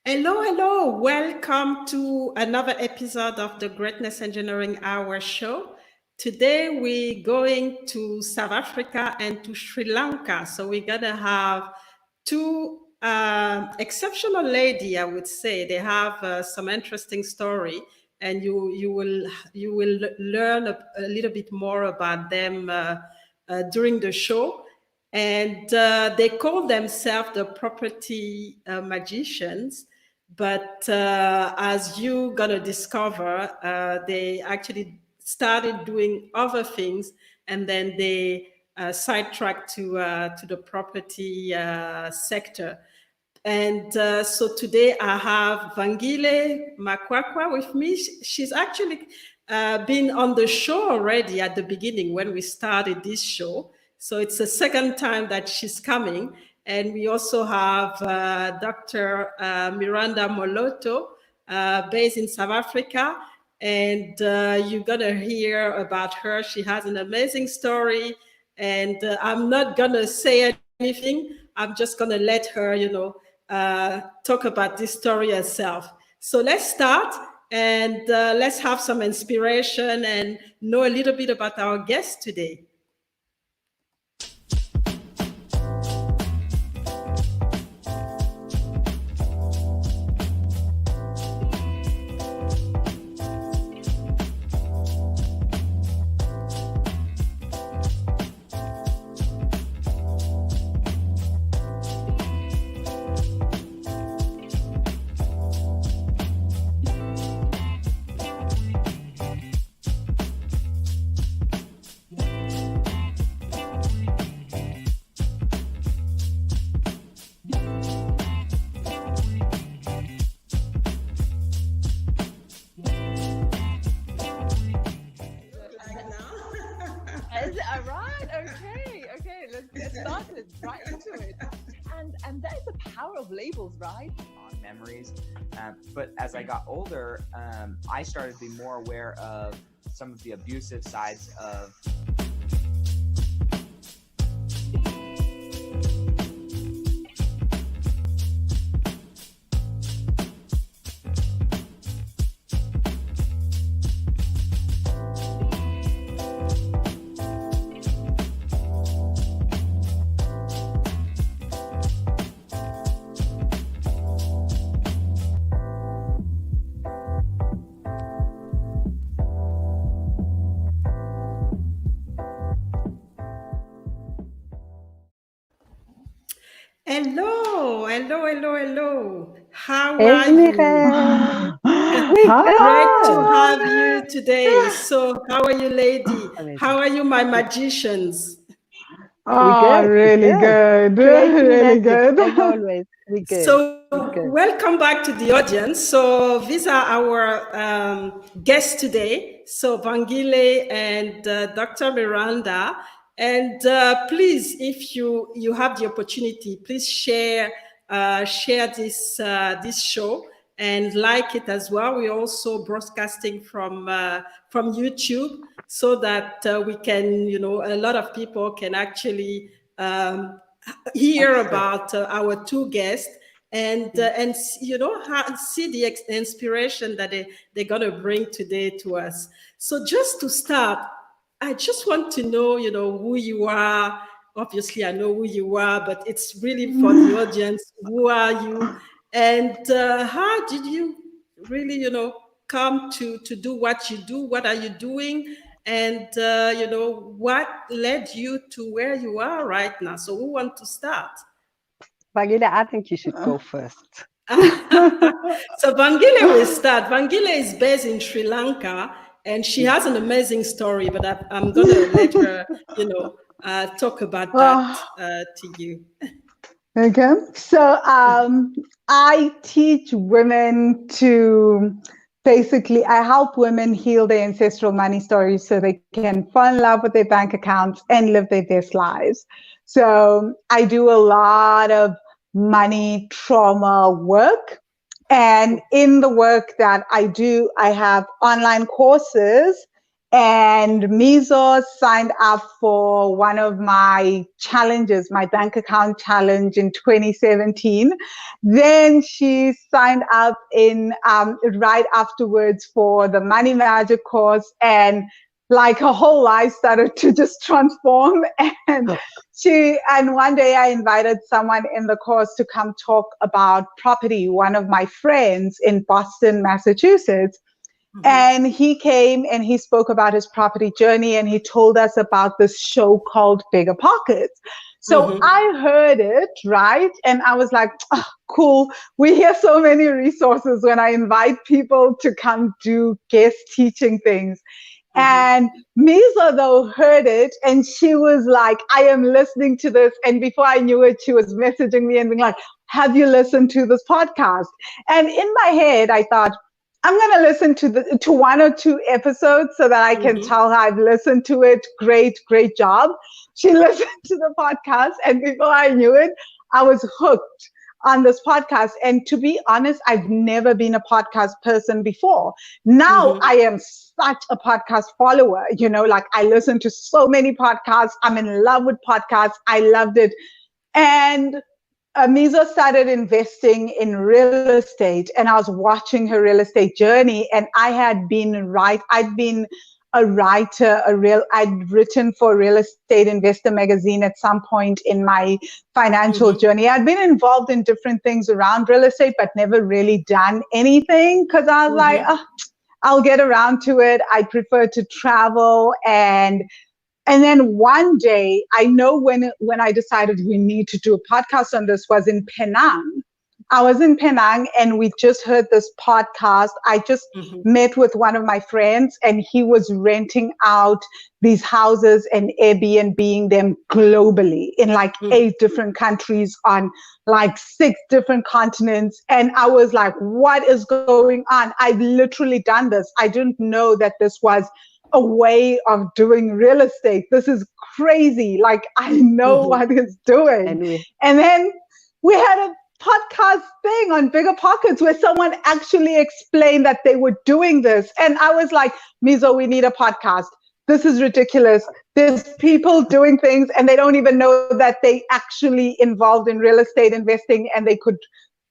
Hello, hello. Welcome to another episode of the Greatness Engineering Hour show. Today we're going to South Africa and to Sri Lanka. So we're going to have two exceptional lady, I would say. They have some interesting story, and you will learn a little bit more about them during the show. And they call themselves the property magicians, but as you're gonna discover, they actually started doing other things, and then they sidetracked to the property sector. And so today I have Vangile Makwaka with me. She's actually been on the show already at the beginning when we started this show. So it's the second time that she's coming. And we also have Dr. Miranda Moloto, based in South Africa. And you're going to hear about her. She has an amazing story. And I'm not going to say anything. I'm just going to let her, talk about this story herself. So let's start, and let's have some inspiration and know a little bit about our guest today. Is it all right? Okay, let's get started right into it. And that is the power of labels, right? On memories, but as I got older, I started to be more aware of some of the abusive sides of Hello. How Hey, are you? Miranda. Great to Hi. have you today. So, how are you, lady? Amazing. How are you, my magicians? We good. Really good. Creating Really magic good. as always. We good. So, We good. welcome back to the audience. So, these are our guests today. So, Vangile and Dr. Miranda. And please, if you have the opportunity, please share this show and like it as well. We're also broadcasting from YouTube, so that we can, a lot of people can actually hear about our two guests, and see the inspiration that they're going to bring today to us. So just to start, I just want to know, who you are. Obviously, I know who you are, but it's really for the audience. Who are you? And how did you really, come to do what you do? What are you doing? And, what led you to where you are right now? So who want to start? Vangile, I think you should go first. So Vangile will start. Vangile is based in Sri Lanka, and she has an amazing story, but I'm going to let her, talk about that to you. Okay. So I teach women to basically, I help women heal their ancestral money stories so they can fall in love with their bank accounts and live their best lives. So I do a lot of money trauma work. And in the work that I do, I have online courses And Mizo signed up for one of my challenges, my bank account challenge in 2017. Then she signed up in right afterwards for the Money Magic course, and like her whole life started to just transform. And one day I invited someone in the course to come talk about property, one of my friends in Boston, Massachusetts. And he came and he spoke about his property journey, and he told us about this show called Bigger Pockets. So I heard it, right? And I was like, oh, cool. We hear so many resources when I invite people to come do guest teaching things. And Misa, though, heard it, and she was like, I am listening to this. And before I knew it, she was messaging me and being like, have you listened to this podcast? And in my head, I thought, I'm going to listen to one or two episodes so that I can tell her I've listened to it. Great job. She listened to the podcast, and before I knew it, I was hooked on this podcast. And to be honest, I've never been a podcast person before. Now I am such a podcast follower, like I listen to so many podcasts. I'm in love with podcasts. I loved it. And Mizo started investing in real estate, and I was watching her real estate journey. And I'd been a writer, I'd written for Real Estate Investor magazine at some point in my financial journey. I'd been involved in different things around real estate, but never really done anything because I was like, oh, I'll get around to it. I prefer to travel. And then one day, I know when I decided we need to do a podcast on this was in Penang. I was in Penang and we just heard this podcast. I just met with one of my friends, and he was renting out these houses and Airbnb-ing them globally in like 8 different countries on like 6 different continents. And I was like, what is going on? I've literally done this. I didn't know that this was a way of doing real estate. This is crazy. Like, I know what it's doing. And then we had a podcast thing on Bigger Pockets where someone actually explained that they were doing this. And I was like, Mizo, we need a podcast. This is ridiculous. There's people doing things and they don't even know that they actually involved in real estate investing, and they could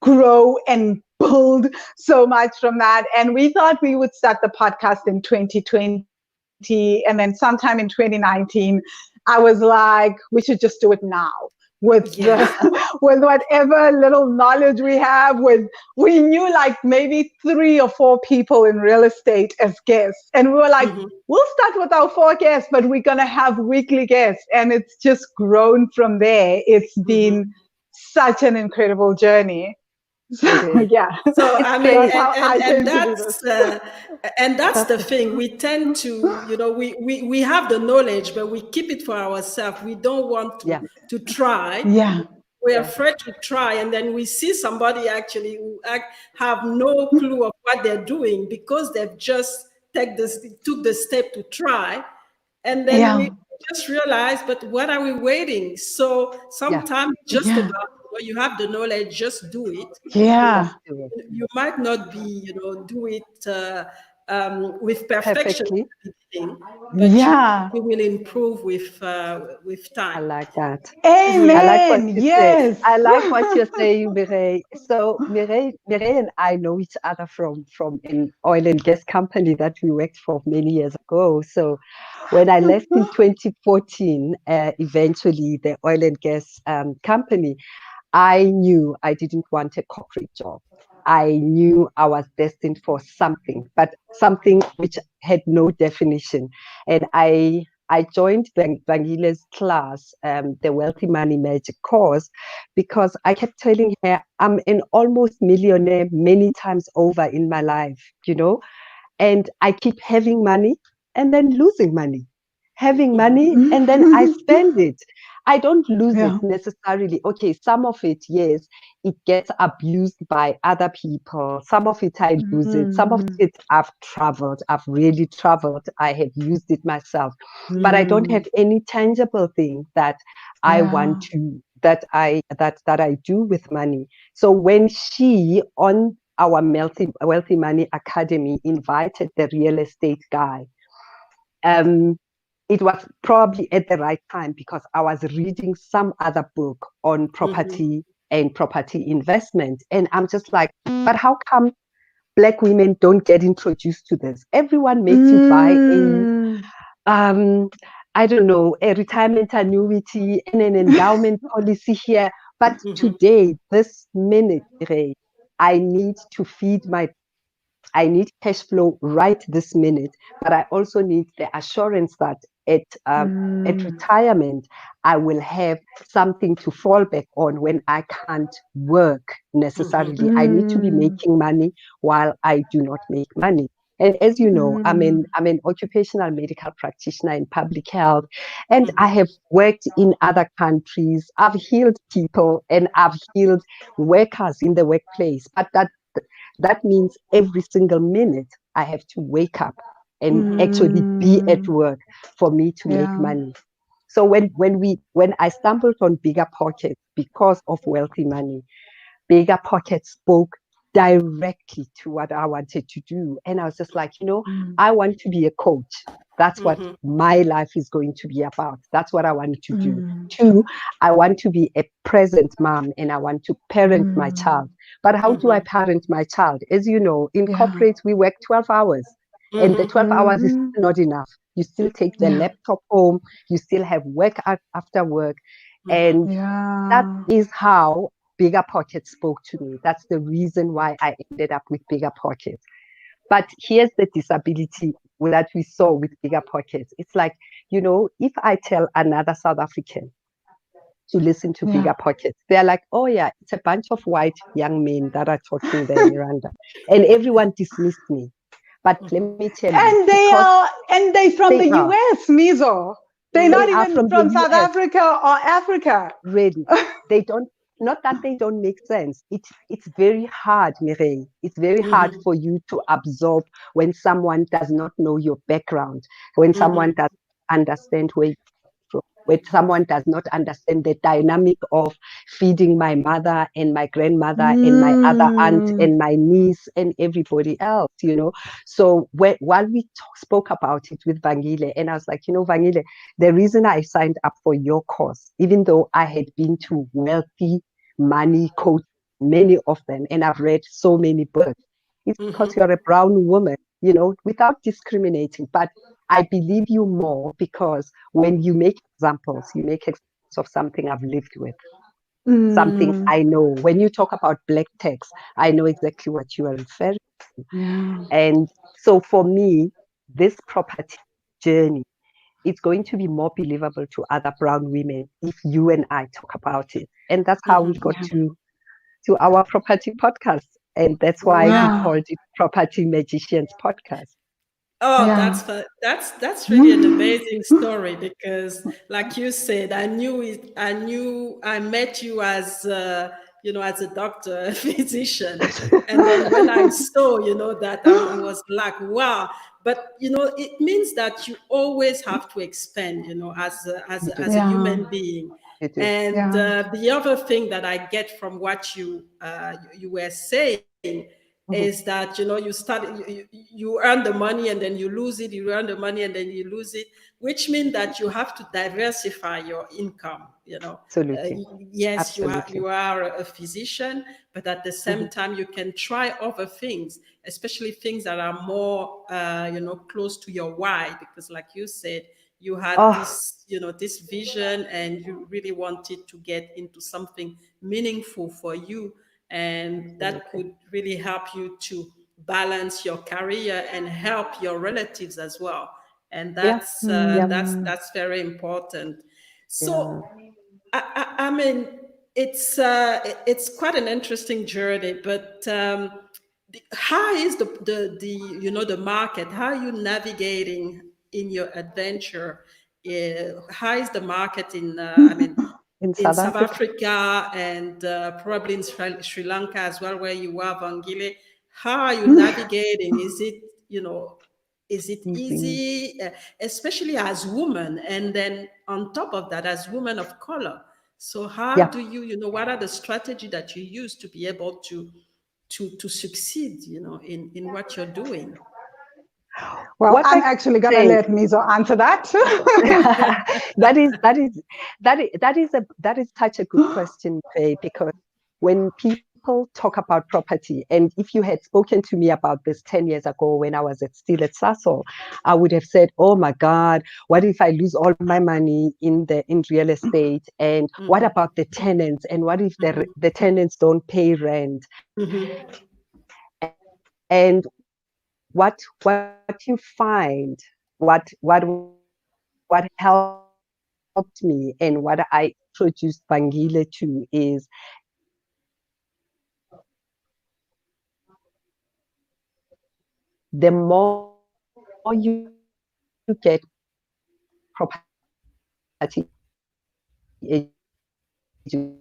grow and build so much from that. And we thought we would start the podcast in 2020. And then sometime in 2019, I was like, we should just do it now with with whatever little knowledge we have. We knew like maybe 3 or 4 people in real estate as guests. And we were like, we'll start with our 4 guests, but we're going to have weekly guests. And it's just grown from there. It's been such an incredible journey. So, So I mean, and that's the thing. We tend to, we have the knowledge, but we keep it for ourselves. We don't want to try. We're afraid to try, and then we see somebody actually who have no clue of what they're doing because they've just took the step to try, and then we just realize, but what are we waiting? So sometimes just about, you have the knowledge, just do it. You might not be, do it with perfection, but you will improve with time. I like that. Amen. I like what you say. I like what you're saying, Mireille. So Mireille and I know each other from an oil and gas company that we worked for many years ago. So when I left in 2014, eventually the oil and gas company, I knew I didn't want a corporate job. I knew I was destined for something, but something which had no definition. And I joined Vangile's class, the Wealthy Money Magic course, because I kept telling her I'm an almost millionaire many times over in my life, and I keep having money and then losing money, having money and then I spend it. I don't lose it necessarily. Okay, some of it, yes, it gets abused by other people. Some of it I lose it. Some of it I've traveled. I've really traveled. I have used it myself. But I don't have any tangible thing that I want to, that I do with money. So when she on our Wealthy Money Academy invited the real estate guy, it was probably at the right time because I was reading some other book on property and property investment. And I'm just like, but how come Black women don't get introduced to this? Everyone makes you buy I don't know, a retirement annuity and an endowment policy here. But today, this minute, Ray, I need to feed I need cash flow right this minute, but I also need the assurance that at retirement, I will have something to fall back on when I can't work necessarily. I need to be making money while I do not make money. And as you know, I'm an occupational medical practitioner in public health, and I have worked in other countries. I've healed people and I've healed workers in the workplace, but that means every single minute I have to wake up and actually be at work for me to make money. So when I stumbled on Bigger Pockets because of Wealthy Money, Bigger Pockets spoke directly to what I wanted to do. And I was just like, I want to be a coach. That's what my life is going to be about. That's what I want to do. 2, I want to be a present mom and I want to parent my child. But how do I parent my child? As you know, in corporate, we work 12 hours and the 12 hours is not enough. You still take the laptop home. You still have work after work. And that is how Bigger Pockets spoke to me. That's the reason why I ended up with Bigger Pockets. But here's the disability that we saw with Bigger Pockets. It's like, if I tell another South African to listen to Bigger Pockets, they're like, oh yeah, it's a bunch of white young men that are talking there, Miranda. And everyone dismissed me. But let me tell you. And they from the US, Mizo. They're not even from South Africa or Africa. Really. They don't. Not that they don't make sense. It's very hard, Mireille. It's very hard for you to absorb when someone does not know your background, when someone doesn't understand where you're from, when someone does not understand the dynamic of feeding my mother and my grandmother and my other aunt and my niece and everybody else, So while we spoke about it with Vangile, and I was like, Vangile, the reason I signed up for your course, even though I had been to Wealthy Money coach, many of them, and I've read so many books, it's because you're a brown woman, without discriminating. But I believe you more because when you make examples of something I've lived with, something I know. When you talk about black tax, I know exactly what you are referring to. And so for me, this property journey, it's going to be more believable to other brown women if you and I talk about it. And that's how we got to our property podcast. And that's why we called it Property Magicians Podcast. Oh, that's really an amazing story because, like you said, I met you as as a doctor, a physician, and then when I saw that I was like, wow. But it means that you always have to expand, as a human being. And the other thing that I get from what you were saying is that you earn the money and then you lose it, you earn the money and then you lose it, which means that you have to diversify your income. Absolutely. Yes, Absolutely. you are a physician, but at the same time you can try other things, especially things that are more close to your why, because like you said, you had this vision and you really wanted to get into something meaningful for you, and that could really help you to balance your career and help your relatives as well. And that's very important. So I mean, it's quite an interesting journey, but how is the market? How are you navigating in your adventure? How is the market in South Africa and probably in Sri Lanka as well, where you are, Vangile? How are you navigating? Is it easy, especially as women, and then on top of that, as women of color? So how do you, what are the strategy that you use to be able to succeed, in what you're doing? Well, What I'm I actually going to say- let Mizo answer that. that is such a good question, Faye, because when people talk about property, and if you had spoken to me about this 10 years ago when I was still at Sasol, I would have said, oh my God, what if I lose all my money in real estate? And what about the tenants? And what if the tenants don't pay rent? And what you find, what helped me and what I introduced Vangile to is the more you get property education.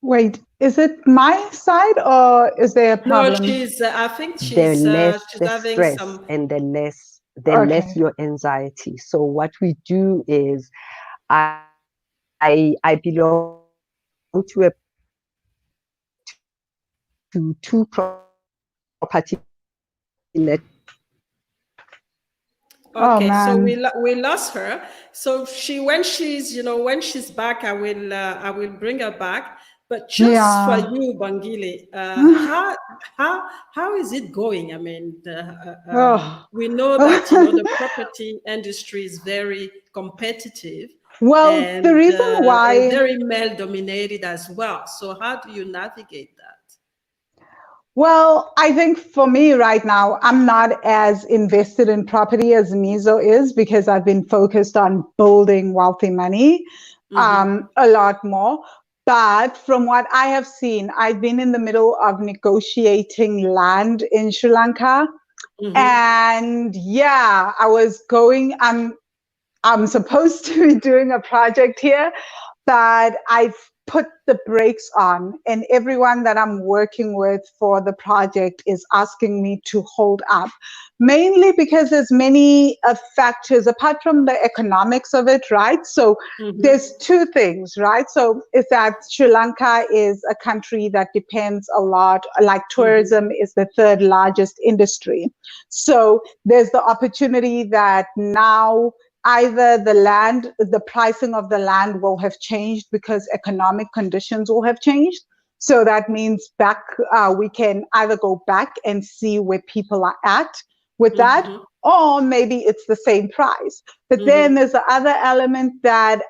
Wait, is it my side or is there a No, problem? I think The she's less the having stress some. and the less Okay. your anxiety. So what we do is I belong to two property net. Oh Okay, so man. we lost her. So when she's back, I will bring her back. But just for Yeah. you, Bangili, how is it going? I mean, Oh. we know that the property industry is very competitive Well, the and reason why very male dominated as well. So how do you navigate that? Well, I think for me right now, I'm not as invested in property as Mizo is because I've been focused on building wealthy money a lot more. But from what I have seen, I've been in the middle of negotiating land in Sri Lanka. And yeah, I'm supposed to be doing a project here, but I've put the brakes on, and everyone that I'm working with for the project is asking me to hold up, mainly because there's many factors apart from the economics of it, right? So there's two things, right? So is that Sri Lanka is a country that depends a lot, like tourism is the third largest industry. So there's the opportunity that now either the pricing of the land will have changed because economic conditions will have changed. So that means we can either go back and see where people are at with that, or maybe it's the same price. But then there's the other element that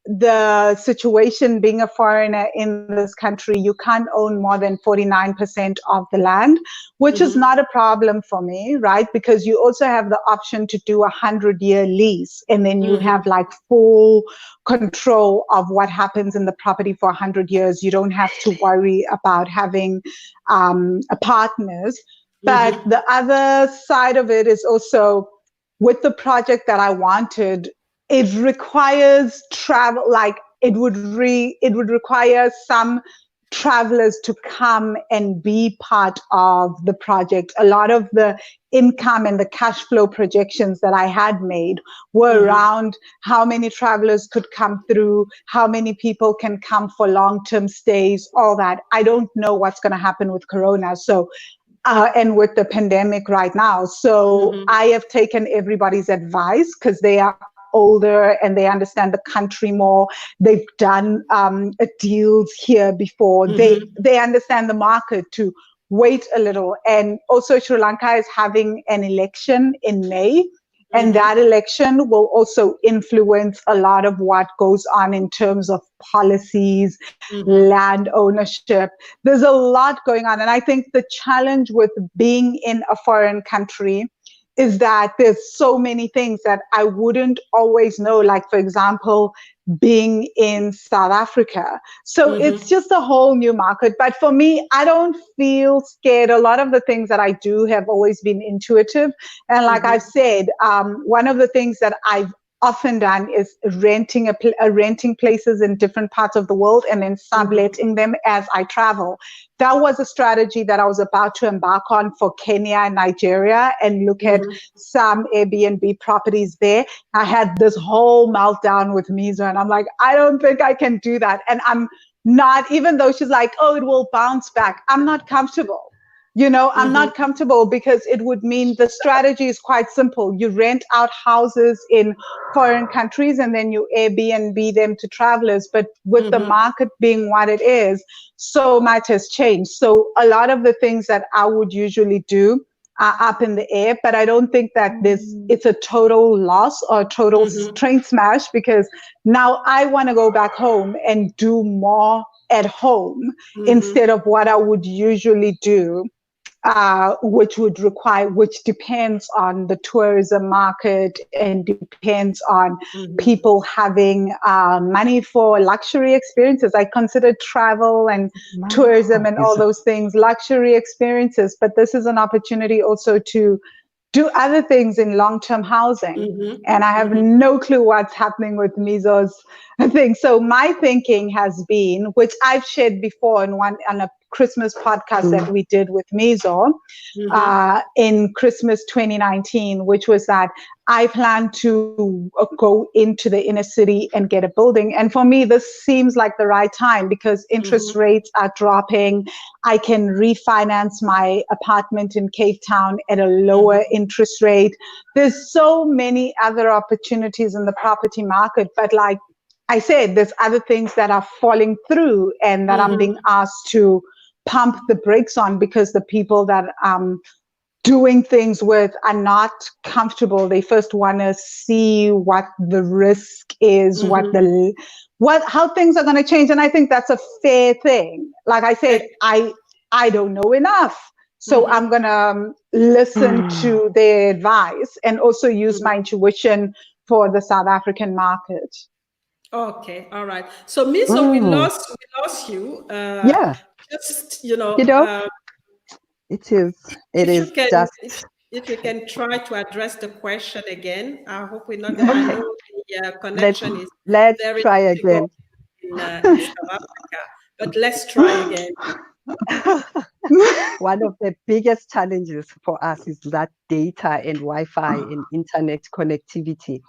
the situation being a foreigner in this country, you can't own more than 49% of the land, which is not a problem for me, right? Because you also have the option to do 100-year lease, and then you have like full control of what happens in the property for 100 years. You don't have to worry about having partners. But the other side of it is also with the project that I wanted, it requires travel, like it would require some travelers to come and be part of the project. A lot of the income and the cash flow projections that I had made were around how many travelers could come through, how many people can come for long-term stays, all that. I don't know what's going to happen with Corona. So and with the pandemic right now. So I have taken everybody's advice because they are older and they understand the country more. They've done deals here before. They understand the market to wait a little. And also Sri Lanka is having an election in May. And that election will also influence a lot of what goes on in terms of policies, land ownership. There's a lot going on. And I think the challenge with being in a foreign country is that there's so many things that I wouldn't always know. Like, for example, being in South Africa. So it's just a whole new market. But for me, I don't feel scared. A lot of the things that I do have always been intuitive. And like I've said, one of the things that I've often done is renting renting places in different parts of the world and then subletting them as I travel. That was a strategy that I was about to embark on for Kenya and Nigeria and look at some Airbnb properties there. I had this whole meltdown with Mizo and I'm like, I don't think I can do that. And I'm not, even though she's like, oh, it will bounce back. I'm not comfortable. I'm not comfortable because it would mean the strategy is quite simple. You rent out houses in foreign countries and then you Airbnb them to travelers. But with the market being what it is, so much has changed. So a lot of the things that I would usually do are up in the air, but I don't think that it's a total loss or total train smash, because now I want to go back home and do more at home instead of what I would usually do. Which depends on the tourism market and depends on people having money for luxury experiences. I consider travel and tourism and all those things luxury experiences, but this is an opportunity also to do other things in long-term housing. And I have no clue what's happening with Mizo's thing. So my thinking has been, which I've shared before on a Christmas podcast that we did with Mizo in Christmas 2019, which was that I plan to go into the inner city and get a building. And for me, this seems like the right time because interest rates are dropping. I can refinance my apartment in Cape Town at a lower interest rate. There's so many other opportunities in the property market, but like I said, there's other things that are falling through and that I'm being asked to pump the brakes on because the people that I'm doing things with are not comfortable. They first want to see what the risk is, how things are going to change. And I think that's a fair thing. Like I said, I don't know enough. So I'm going to listen to their advice and also use my intuition for the South African market. Okay, all right. So, Mizo, we lost you. Yeah. Just it is if you can try to address the question again. I hope we're not going. I know the connection is very try again in South Africa, but let's try again. One of the biggest challenges for us is that data and Wi-Fi and internet connectivity.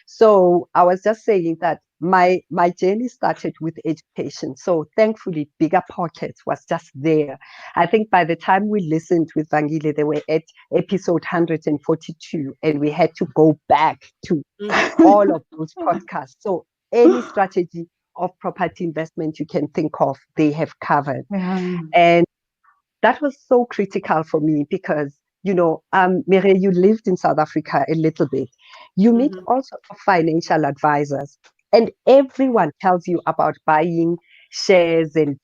So I was just saying that my journey started with education. So thankfully, Bigger Pockets was just there. I think by the time we listened with Vangile, they were at episode 142, and we had to go back to all of those podcasts. So any strategy of property investment you can think of, they have covered. And that was so critical for me because, Mireille, you lived in South Africa a little bit. You meet all sorts of financial advisors, and everyone tells you about buying shares and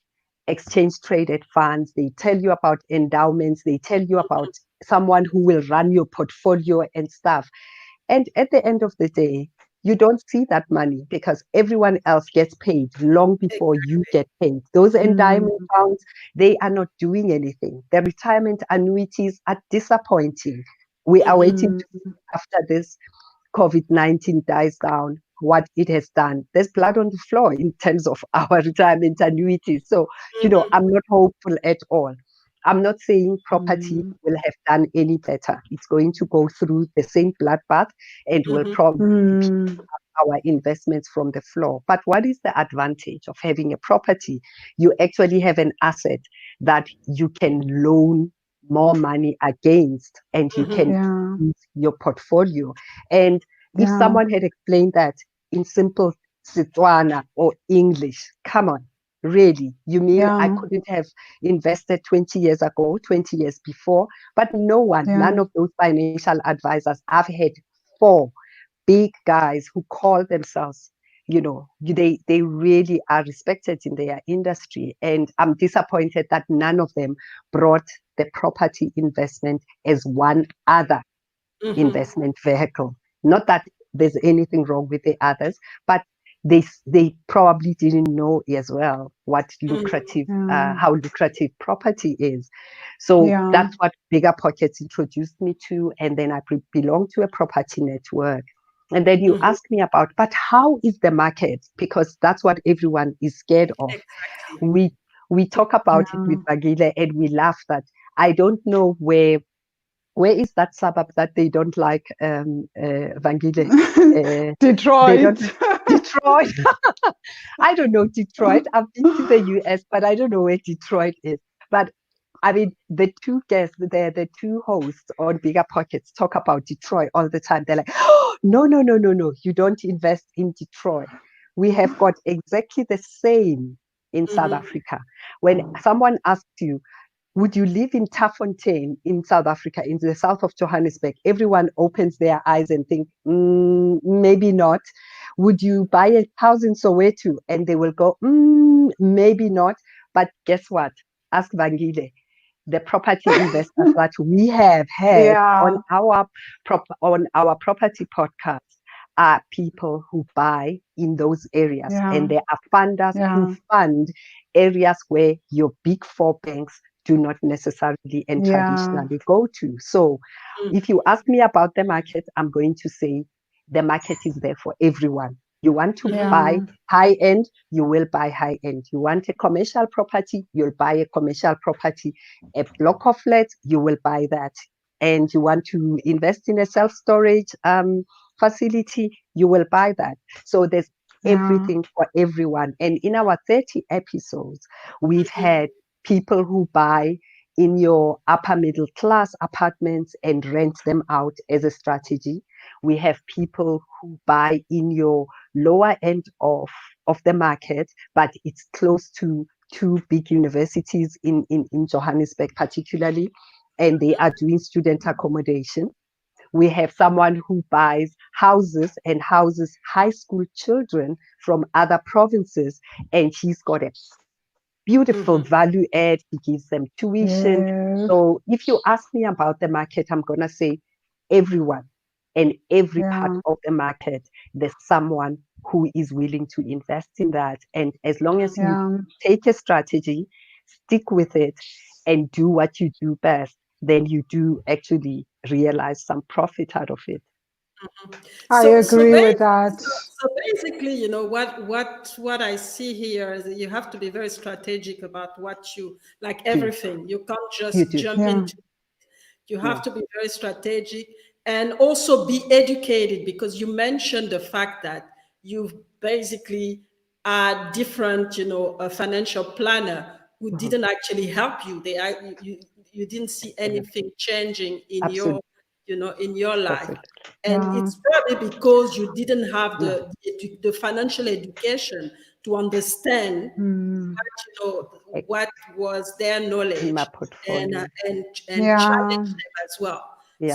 exchange traded funds. They tell you about endowments. They tell you about someone who will run your portfolio and stuff. And at the end of the day, you don't see that money because everyone else gets paid long before you get paid. Those endowment funds, they are not doing anything. The retirement annuities are disappointing. We are waiting to see after this COVID-19 dies down what it has done. There's blood on the floor in terms of our retirement annuities. So, I'm not hopeful at all. I'm not saying property will have done any better. It's going to go through the same bloodbath and will probably pick up our investments from the floor. But what is the advantage of having a property? You actually have an asset that you can loan more money against, and you can use your portfolio. And if someone had explained that in simple Setswana or English, come on. Really, you mean I couldn't have invested 20 years ago, 20 years before? But none of those financial advisors. I've had 4 big guys who call themselves, they really are respected in their industry. And I'm disappointed that none of them brought the property investment as one other investment vehicle. Not that there's anything wrong with the others, but they probably didn't know as well what lucrative, how lucrative property is. So that's what Bigger Pockets introduced me to. And then I belong to a property network. And then you Mhm. ask me about, but how is the market? Because that's what everyone is scared of. Exactly. We talk about it with Vangile and we laugh that I don't know where is that suburb that they don't like, Vangile? They Detroit. don't Detroit. I don't know Detroit. I've been to the US, but I don't know where Detroit is. But I mean, the two guests, the two hosts on Bigger Pockets talk about Detroit all the time. They're like, oh, no, no, no, no, no. You don't invest in Detroit. We have got exactly the same in South Mhm. Africa. When someone asks you, would you live in Taffontein in South Africa, in the south of Johannesburg? Everyone opens their eyes and think, maybe not. Would you buy a house in Soweto? And they will go, maybe not. But guess what? Ask Vangile. The property investors that we have had on our property podcast are people who buy in those areas, and there are funders who fund areas where your big four banks do not necessarily and traditionally go to. So if you ask me about the market, I'm going to say the market is there for everyone. You want to buy high end, you will buy high end. You want a commercial property, you'll buy a commercial property. A block of flats, you will buy that. And you want to invest in a self-storage facility, you will buy that. So there's everything for everyone. And in our 30 episodes, we've had people who buy in your upper middle class apartments and rent them out as a strategy. We have people who buy in your lower end of the market, but it's close to two big universities in Johannesburg, particularly, and they are doing student accommodation. We have someone who buys houses and houses high school children from other provinces, and he's got a beautiful value add. He gives them tuition. So if you ask me about the market, I'm going to say everyone and every part of the market, there's someone who is willing to invest in that. And as long as you take a strategy, stick with it, and do what you do best, then you do actually realize some profit out of it. I agree with that. So basically, you know, what I see here is that you have to be very strategic about what you like. Everything you can't just jump into. You have to be very strategic and also be educated, because you mentioned the fact that you've basically a different, you know, a financial planner who didn't actually help you. You didn't see anything changing in your, you know, in your life. And it's probably because you didn't have the financial education to understand what was their knowledge and challenge them as well.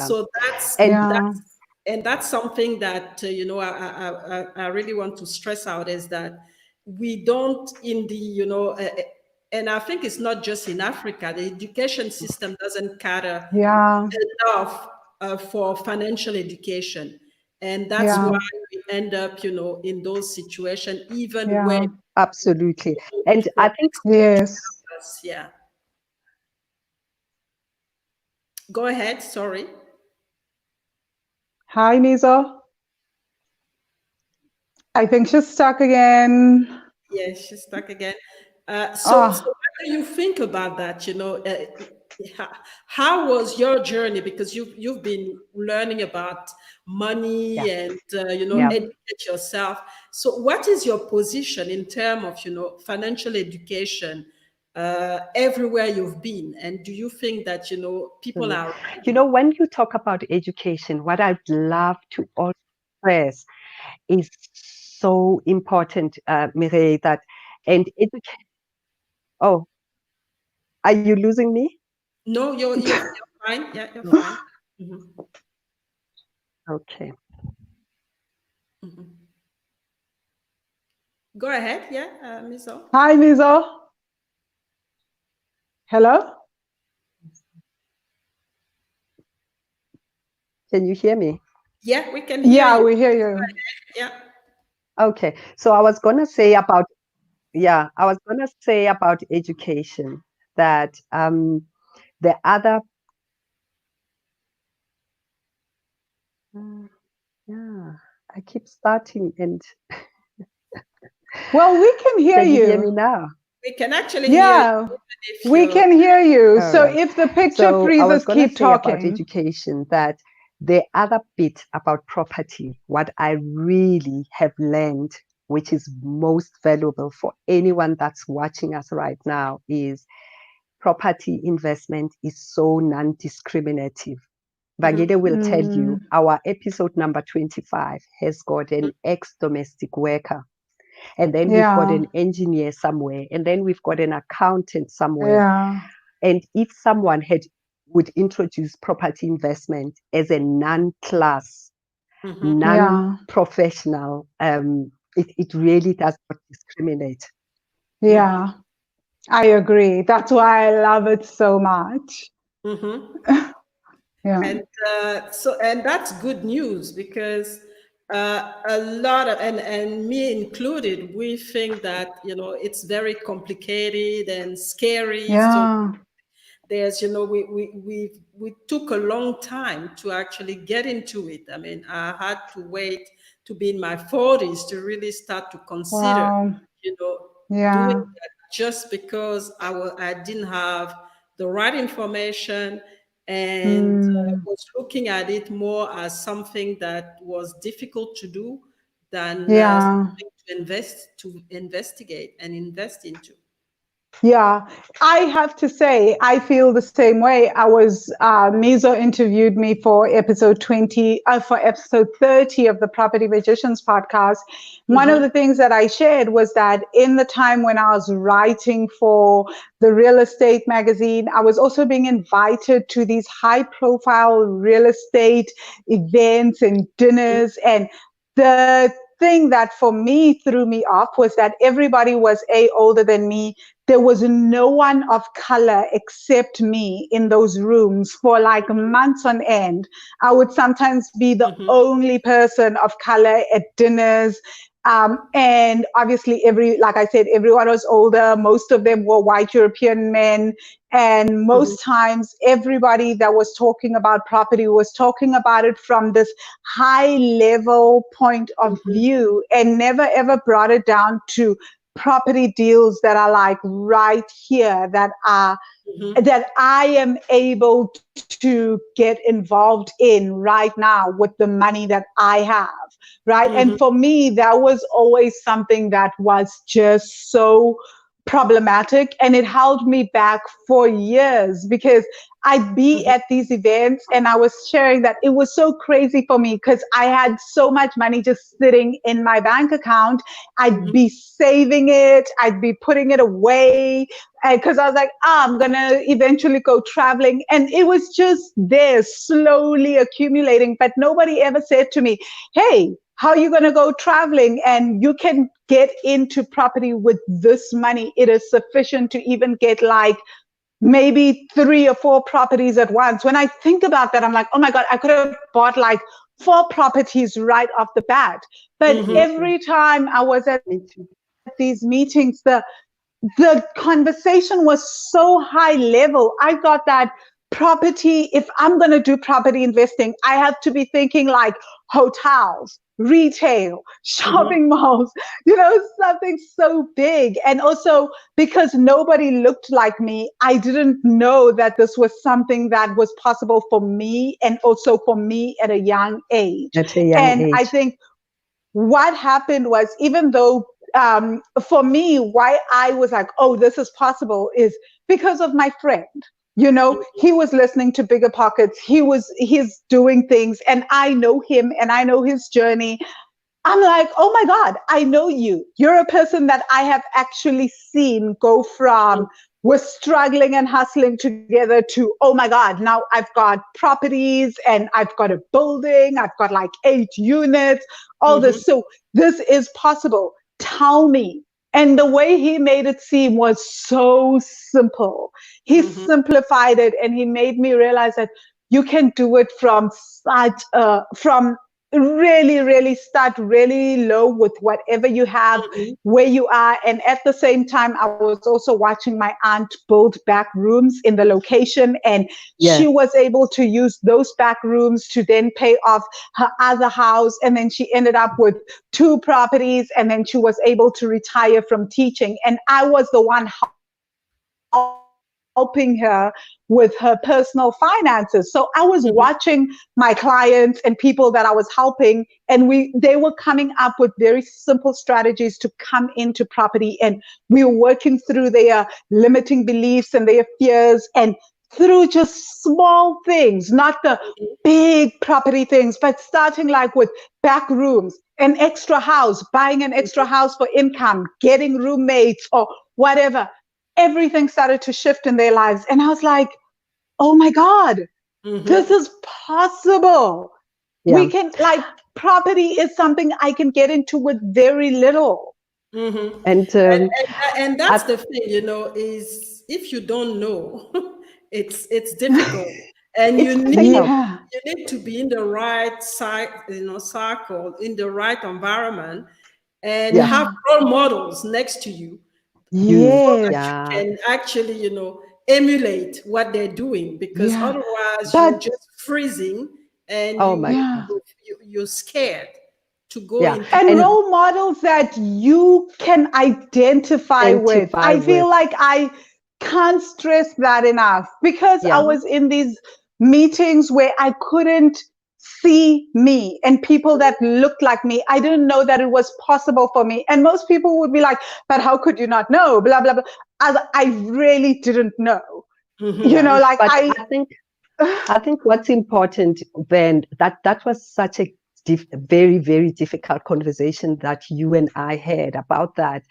So that's something that you know, I really want to stress out, is that we don't in the, you know, and I think it's not just in Africa. The education system doesn't cater enough for financial education, and that's why we end up, you know, in those situations, even when Absolutely. And I think yeah. Go ahead. Sorry. Hi, Mizo. I think she's stuck again. Yeah, she's stuck again. So what do you think about that? You know, how was your journey? Because you've been learning about money and you know, educate yourself. So what is your position in terms of, you know, financial education everywhere you've been? And do you think that, you know, people are ready? You know, when you talk about education, what I'd love to also stress is so important, Mireille, that and education. Oh, are you losing me? No, you're fine. Yeah, you're fine. Okay. Go ahead. Yeah, Miso. Hi, Mizo. Hello? Can you hear me? Yeah, we can hear you. We hear you. Yeah. Okay. So I was going to say about education that the other yeah. I keep starting and Well, we can hear can you hear me you. now? We can actually hear Yeah, you if we you're. can hear you. All So right. if the picture So I was freezes, going to keep say about talking. education that the other bit about property, what I really have learned, which is most valuable for anyone that's watching us right now, is property investment is so non-discriminative. Vangile will tell you our episode number 25 has got an ex-domestic worker. And then we've got Yeah, an engineer somewhere, and then we've got an accountant somewhere. yeah, And if someone would introduce property investment as a non-class, Mhm. yeah, non-professional, it really does not discriminate. yeah. I agree. That's why I love it so much. Mhm. Yeah, And and that's good news because a lot of and me included, we think that it's very complicated and scary. So yeah, there's we took a long time to actually get into it. I mean, I had to wait to be in my 40s to really start to consider wow, you know doing yeah, that, just because I didn't have the right information, and was looking at it more as something that was difficult to do than yeah. something to investigate and invest into. Yeah, I have to say, I feel the same way. Mizo interviewed me for for episode 30 of the Property Magicians podcast. One of Mm-hmm. the things that I shared was that in the time when I was writing for the real estate magazine, I was also being invited to these high profile real estate events and dinners. And the thing that for me threw me off was that everybody was older than me. There was no one of color except me in those rooms for like months on end. I would sometimes be the Mm-hmm. only person of color at dinners. And obviously like I said, everyone was older. Most of them were white European men. And Mm-hmm. most times everybody that was talking about property was talking about it from this high level point of Mm-hmm. view and never ever brought it down to property deals that are like right here that I am able to get involved in right now with the money that I have, right? Mm-hmm. And for me, that was always something that was just so problematic, and it held me back for years because I'd be Mm-hmm. at these events and I was sharing that it was so crazy for me because I had so much money just sitting in my bank account. I'd be saving it, I'd be putting it away because I was like, I'm going to eventually go traveling. And it was just there slowly accumulating. But nobody ever said to me, hey, how are you going to go traveling? And you can get into property with this money. It is sufficient to even get like maybe 3 or 4 properties at once. When I think about that, I'm like, oh my God, I could have bought like 4 properties right off the bat. But Mm-hmm. every time I was at these meetings, the conversation was so high level. I thought that property, if I'm going to do property investing, I have to be thinking like hotels, retail, shopping malls, something so big. And also because nobody looked like me, I didn't know that this was something that was possible for me and also for me at a young age. At a young And I age. think what happened was, even though for me, why I was like, oh, this is possible is because of my friend. He was listening to Bigger Pockets. He's doing things, and I know him and I know his journey. I'm like, oh my God, I know you. You're a person that I have actually seen go from we're struggling and hustling together to, oh my God, now I've got properties and I've got a building. I've got like 8 units, all this. So this is possible. Tell me. And the way he made it seem was so simple. He simplified it and he made me realize that you can do it from really start really low with whatever you have, where you are. And at the same time, I was also watching my aunt build back rooms in the location, and she was able to use those back rooms to then pay off her other house. And then she ended up with 2 properties, and then she was able to retire from teaching. And I was the one helping her with her personal finances. So I was watching my clients and people that I was helping, and they were coming up with very simple strategies to come into property, and we were working through their limiting beliefs and their fears, and through just small things, not the big property things, but starting like with back rooms, an extra house, buying an extra house for income, getting roommates or whatever. Everything started to shift in their lives. And I was like, oh my God, this is possible. We can, like, property is something I can get into with very little. And that's the thing, is if you don't know, it's difficult. And you need to be in the right circle, in the right environment, and have role models next to you. So that you can actually, emulate what they're doing, because otherwise you're just freezing and you're scared to go into. And role models that you can identify with. I feel like I can't stress that enough, because I was in these meetings where I couldn't see me and people that looked like me. I didn't know that it was possible for me. And most people would be like, but how could you not know? Blah, blah, blah. I really didn't know. Like I think what's important, Ben, that was such a very, very difficult conversation that you and I had about that,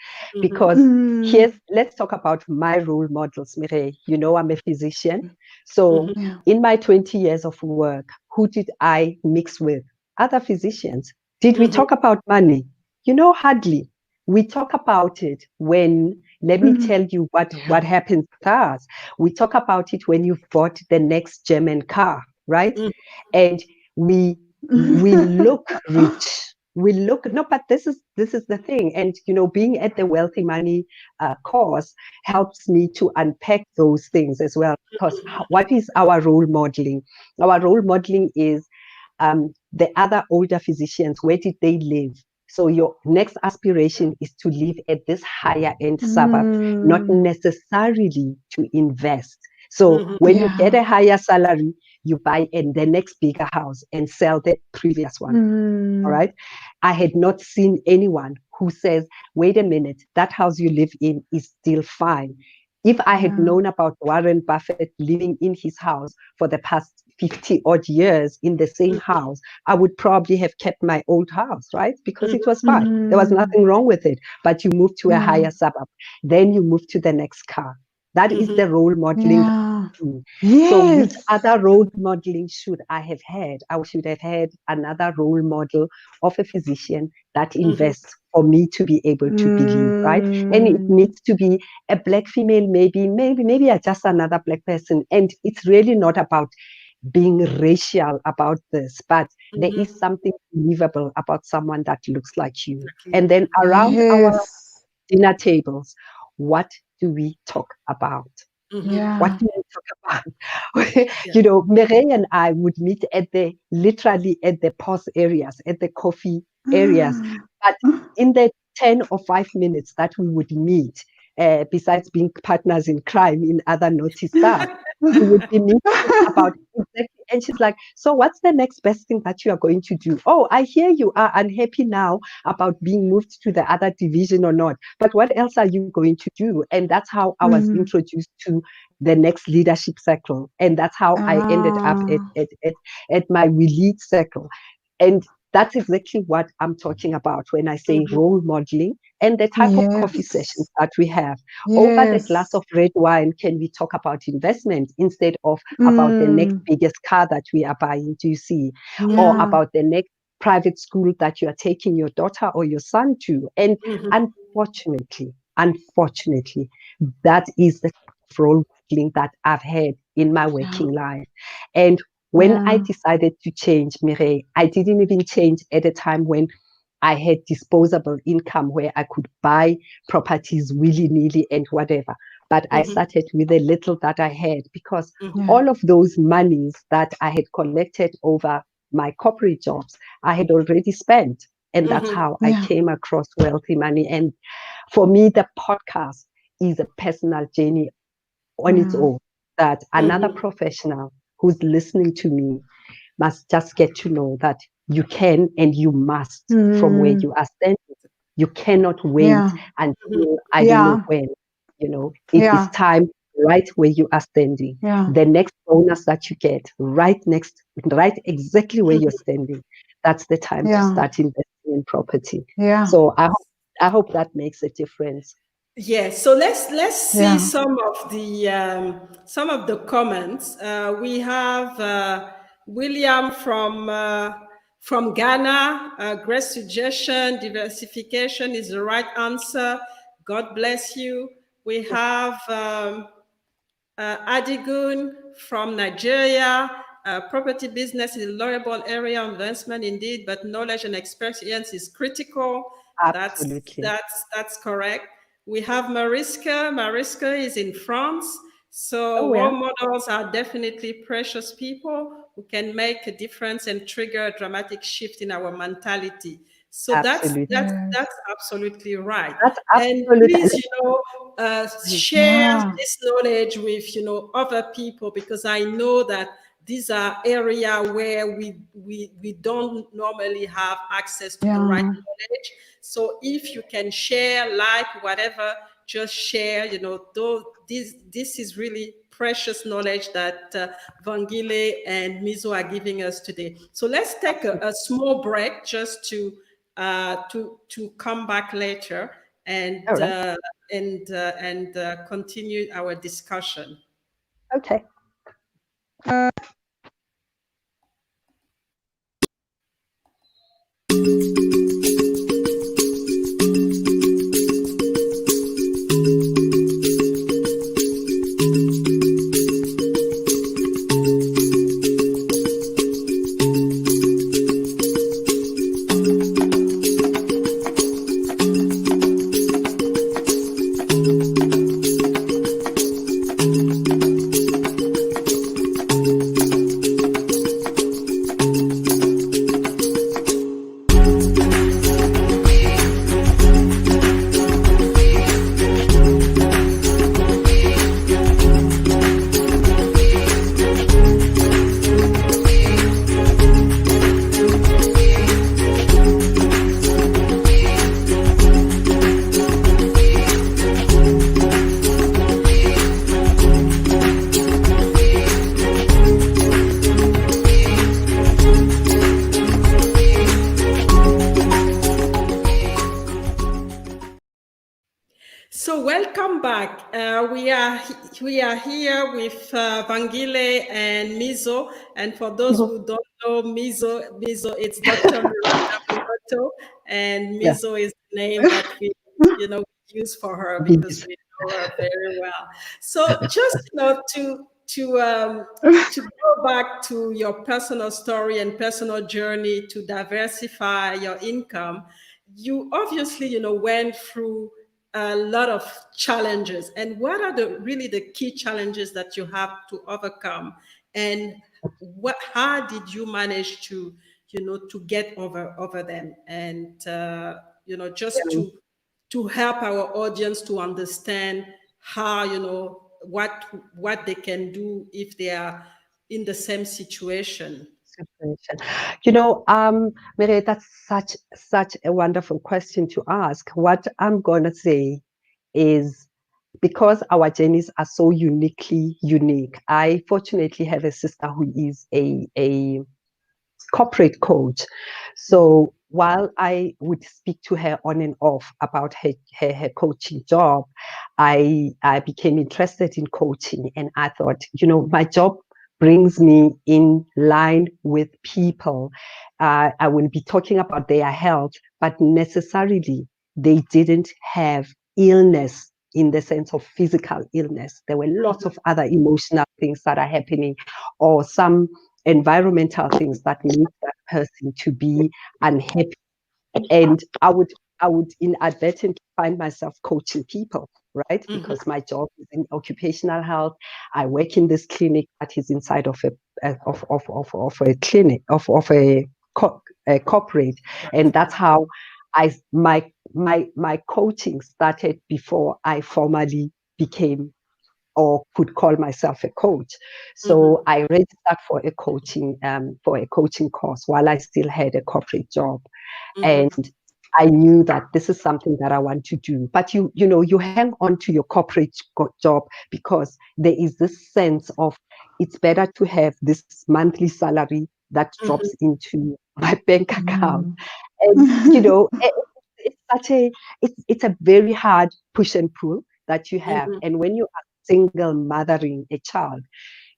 because let's talk about my role models, Mireille. I'm a physician. So in my 20 years of work, who did I mix with? Other physicians. Did we talk about money? Hardly. We talk about it when, let me tell you what happens with us. We talk about it when you've bought the next German car, right? And we look rich. But this is the thing. And, being at the Wealthy Money course helps me to unpack those things as well. Because what is our role modeling? Our role modeling is the other older physicians. Where did they live? So your next aspiration is to live at this higher end suburb, not necessarily to invest. So when you get a higher salary, you buy the next bigger house and sell the previous one. All right. I had not seen anyone who says, wait a minute, that house you live in is still fine. If I had known about Warren Buffett living in his house for the past 50 odd years in the same house, I would probably have kept my old house, right? Because it was fine. There was nothing wrong with it. But you move to a higher suburb. Then you move to the next car. That is the role modeling. So which other role modeling should I have had? I should have had another role model of a physician that invests for me to be able to believe, right? And it needs to be a Black female, maybe just another Black person. And it's really not about being racial about this, but there is something believable about someone that looks like you. And then around our dinner tables, what do we talk about? What do we talk about? Mireille and I would meet literally at the pause areas, at the coffee areas. But in the 10 or 5 minutes that we would meet, besides being partners in crime in other naughty stuff, we would be meeting about exactly. And she's like, so what's the next best thing that you are going to do? Oh, I hear you are unhappy now about being moved to the other division or not. But what else are you going to do? And that's how I was introduced to the next leadership circle. And that's how I ended up at my lead circle. And that's exactly what I'm talking about when I say role modeling and the type of coffee sessions that we have. Over the glass of red wine, can we talk about investment instead of about the next biggest car that we are buying, do you see? Or about the next private school that you are taking your daughter or your son to. And unfortunately, that is the role modeling that I've had in my working life. And When I decided to change, Mireille, I didn't even change at a time when I had disposable income where I could buy properties willy-nilly and whatever. But I started with the little that I had, because all of those monies that I had collected over my corporate jobs, I had already spent. And that's how I came across Wealthy Money. And for me, the podcast is a personal journey on its own, that another professional who's listening to me must just get to know that you can and you must from where you are standing. You cannot wait until I don't know when. It is time right where you are standing. The next bonus that you get right exactly where you're standing. That's the time to start investing in property. So I hope that makes a difference. Yes, so let's see some of the comments. We have William from Ghana. Great suggestion. Diversification is the right answer. God bless you. We have Adigun from Nigeria. Property business is a laudable area of investment indeed, but knowledge and experience is critical. Absolutely. That's correct. We have Mariska. Mariska is in France. So well. role models are definitely precious people who can make a difference and trigger a dramatic shift in our mentality. So Absolutely. that's absolutely right. That's And absolutely. please, share this knowledge with other people, because I know that these are areas where we don't normally have access to the right knowledge. So if you can share, like whatever, just share. This is really precious knowledge that Vangile and Mizo are giving us today. So let's take a small break just to come back later and continue our discussion. Okay. So welcome back. We are here with Vangile and Mizo. And for those who don't know Mizo, it's Dr. Miranda Moloto, and Mizo is the name that we use for her because we know her very well. So just to go back to your personal story and personal journey to diversify your income, you obviously went through a lot of challenges. And what are the key challenges that you have to overcome? And how did you manage to get over them? And just to help our audience to understand how what they can do if they are in the same situation. Mary, that's such a wonderful question to ask. What I'm gonna say is, because our journeys are so uniquely unique, I fortunately have a sister who is a corporate coach. So while I would speak to her on and off about her coaching job, I became interested in coaching, and I thought, my job brings me in line with people. I will be talking about their health, but necessarily they didn't have illness in the sense of physical illness. There were lots of other emotional things that are happening, or some environmental things that make that person to be unhappy. And I would inadvertently find myself coaching people, right? Because my job is in occupational health. I work in this clinic that is inside of a clinic of a corporate, and that's how my coaching started before I formally became or could call myself a coach. So I registered for a coaching course while I still had a corporate job. And I knew that this is something that I want to do. But you know, you hang on to your corporate job because there is this sense of it's better to have this monthly salary that drops into my bank account. And you know, it's a very hard push and pull that you have. And when you are single mothering a child,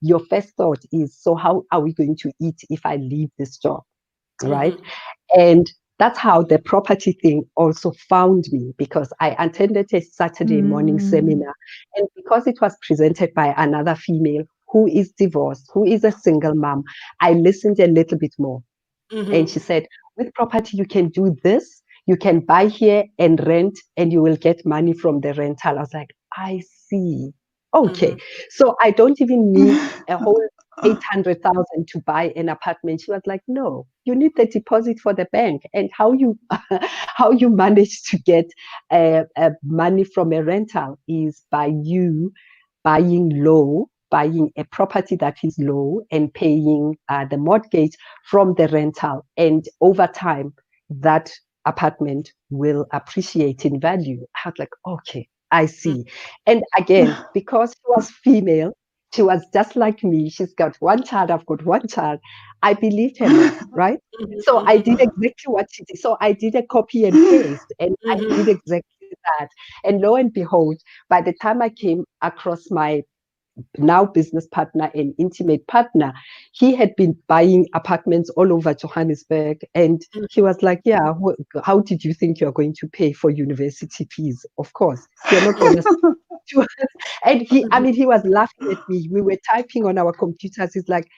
your first thought is, so how are we going to eat if I leave this job? Right? And that's how the property thing also found me, because I attended a Saturday morning seminar, and because it was presented by another female who is divorced, who is a single mom, I listened a little bit more. And she said, with property, you can do this. You can buy here and rent, and you will get money from the rental. I was like, I see. Okay. So I don't even need a whole 800,000 to buy an apartment. She was like, no, you need the deposit for the bank. And how you how you manage to get money from a rental is by you buying a property that is low and paying the mortgage from the rental. And over time, that apartment will appreciate in value. I was like, okay, I see. And again, because she was female, she was just like me. She's got one child, I've got one child. I believed her more, right? So I did exactly what she did. So I did a copy and paste, and I did exactly that. And lo and behold, by the time I came across my now business partner and intimate partner, he had been buying apartments all over Johannesburg. And he was like, yeah, how did you think you're going to pay for university fees? Of course, you're not going to. And he was laughing at me. We were typing on our computers. He's like,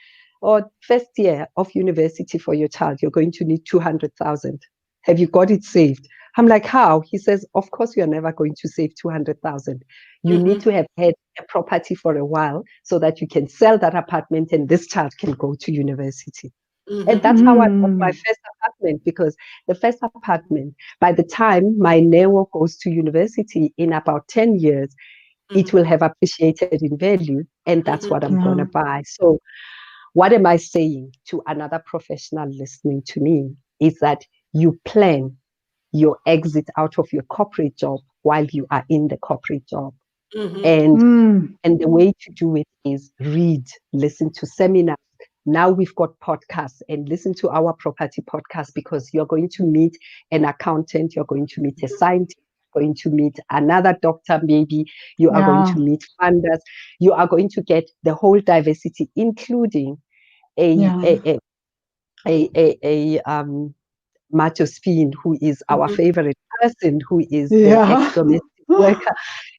oh, first year of university for your child, you're going to need 200,000. Have you got it saved? I'm like, how? He says, of course, you're never going to save 200,000. You need to have had a property for a while so that you can sell that apartment and this child can go to university. And that's how I bought my first apartment, because the first apartment, by the time my Neo goes to university in about 10 years, it will have appreciated in value. And that's what I'm going to buy. So what am I saying to another professional listening to me is that you plan your exit out of your corporate job while you are in the corporate job. And the way to do it is read, listen to seminars. Now we've got podcasts, and listen to our property podcast, because you're going to meet an accountant, you're going to meet a scientist, you're going to meet another doctor, maybe you are going to meet funders, you are going to get the whole diversity, including a Macho Spin, who is our favorite person, who is the ex-domestic worker,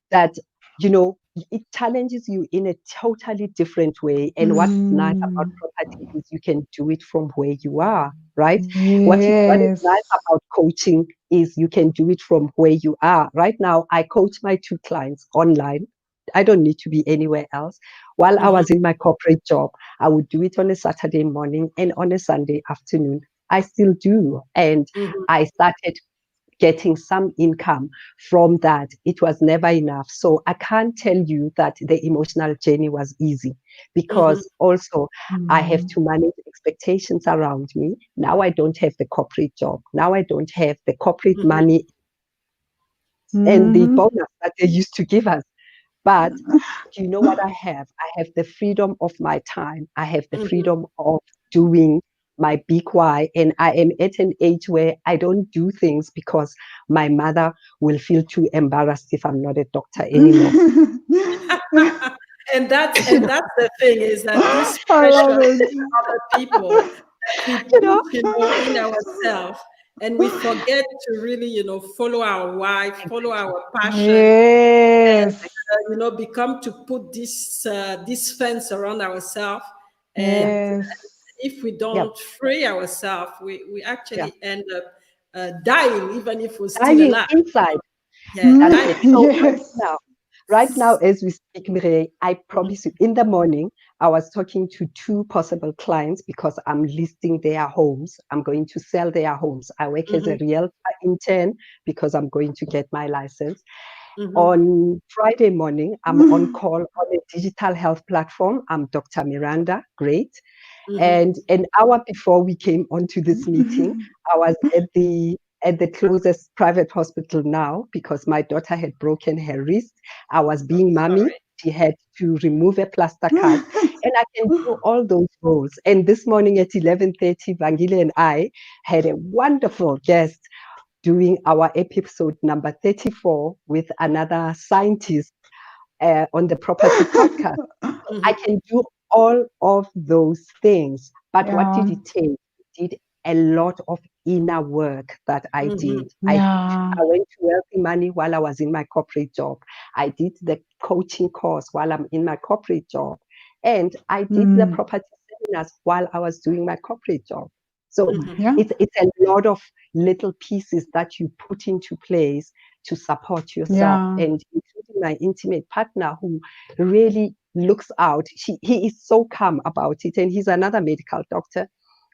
that, you know, it challenges you in a totally different way. And what's nice about property is you can do it from where you are, right? What is nice about coaching is you can do it from where you are. Right now, I coach my 2 clients online. I don't need to be anywhere else. While I was in my corporate job, I would do it on a Saturday morning and on a Sunday afternoon. I still do. And I started getting some income from that. It was never enough. So I can't tell you that the emotional journey was easy, because also I have to manage expectations around me. Now I don't have the corporate job. Now I don't have the corporate money and the bonus that they used to give us. But do you know what I have? I have the freedom of my time. I have the freedom of doing my big why. And I am at an age where I don't do things because my mother will feel too embarrassed if I'm not a doctor anymore. And that's the thing, is that this pressure from other people that we put, in ourselves, and we forget to really, follow our why, follow our passion, and become to put this fence around ourselves, and if we Yeah. don't free ourselves, we actually end up dying, even if we're still Dying alive. inside. Yeah, That's dying. it. So Yes. right now, as we speak, Mireille, I promise you, in the morning, I was talking to 2 possible clients because I'm listing their homes. I'm going to sell their homes. I work as a realtor intern because I'm going to get my license. On Friday morning, I'm on call on a digital health platform. I'm Dr. Miranda, great. And an hour before we came onto this meeting, I was at the closest private hospital now because my daughter had broken her wrist. I was being mommy. She had to remove a plaster cast, and I can do all those roles. And this morning at 11:30, Vangile and I had a wonderful guest doing our episode number 34 with another scientist on the property podcast. I can do all of those things. But what did Yeah. it take? It did a lot of inner work that I did. Yeah. I went to Wealthy Money while I was in my corporate job. I did the coaching course while I'm in my corporate job. And I did the property seminars while I was doing my corporate job. So Yeah. it's a lot of little pieces that you put into place to support yourself, Yeah. and including my intimate partner who really looks out. He is so calm about it, and he's another medical doctor,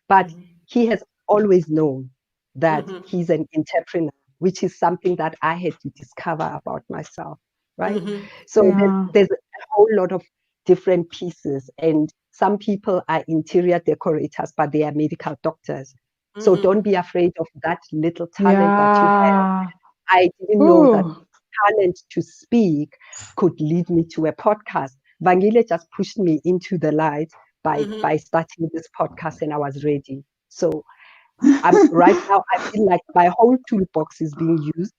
but he has always known that he's an entrepreneur, which is something that I had to discover about myself, right? So Yeah. there's a whole lot of different pieces, and some people are interior decorators, but they are medical doctors. So don't be afraid of that little talent that you have. Yeah. I didn't know that Ooh. talent to speak could lead me to a podcast. Vangile just pushed me into the light by starting this podcast, and I was ready. So right now, I feel like my whole toolbox is being used,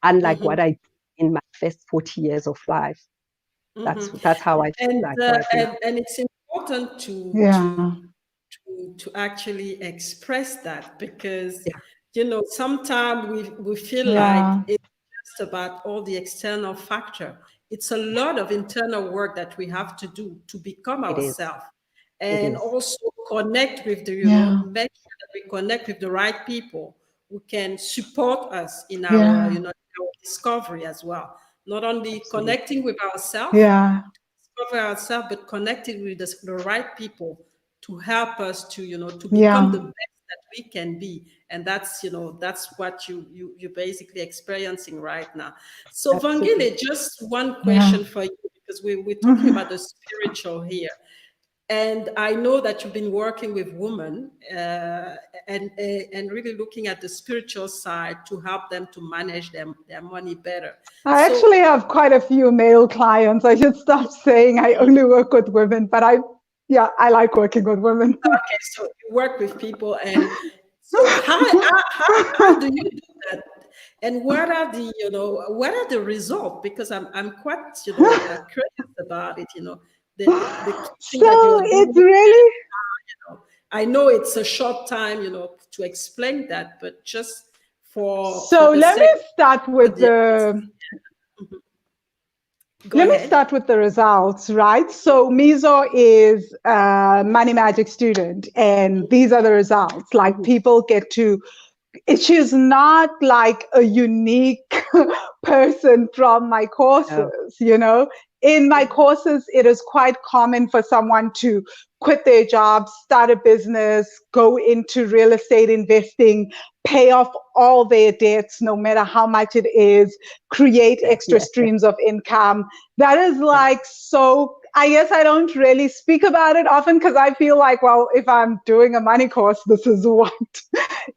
unlike what I did in my first 40 years of life. That's how I feel And like right now. and it's important Yeah. to actually express that, because Yeah, sometimes we feel like Yeah. it's just about all the external factor. It's a lot of internal work that we have to do to become it is. ourselves, It and is. also connect with the Yeah. make sure that we connect with the right people who can support us in our Yeah. our discovery as well. Not only Absolutely. connecting with ourselves, Yeah. discover ourselves, but connecting with the right people to help us to to become the Yeah. best that we can be. And that's that's what you're basically experiencing right now. So Absolutely. Vangile, just one Yeah. question for you, because we're talking about the spiritual here. And I know that you've been working with women and really looking at the spiritual side to help them to manage their money better. I So, actually have quite a few male clients. I should stop saying I only work with women, but I like working with women. okay, so you work with people, and so how do you do that? And what are the what are the results? Because I'm quite curious about it. The key thing that So you're it's doing. really I know it's a short time, to explain that, but just for so the let me sake start of with the the go Let me ahead. start with the results, right? So Mizo is a Money Magic student, and these are the results. Like people get to, she's not like a unique person from my No. courses. In my courses, it is quite common for someone to quit their job, start a business, go into real estate investing, pay off all their debts, no matter how much it is, create extra Yeah. streams of income. That is Yeah. like, so I guess I don't really speak about it often because I feel like, well, if I'm doing a money course, this is what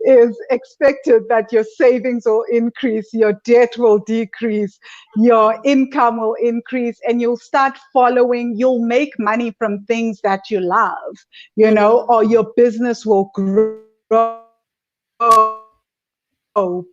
is expected, that your savings will increase, your debt will decrease, your income will increase, and you'll start following, you'll make money from things that you love, or your business will grow,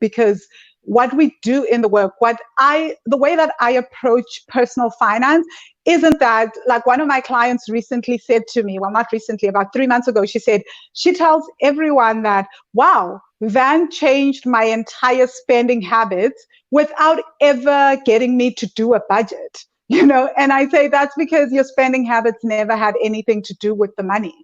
because what we do in the work, the way that I approach personal finance isn't that, like one of my clients recently said to me, well, not recently, about 3 months ago, she said, she tells everyone that, wow, Van changed my entire spending habits without ever getting me to do a budget, and I say that's because your spending habits never had anything to do with the money.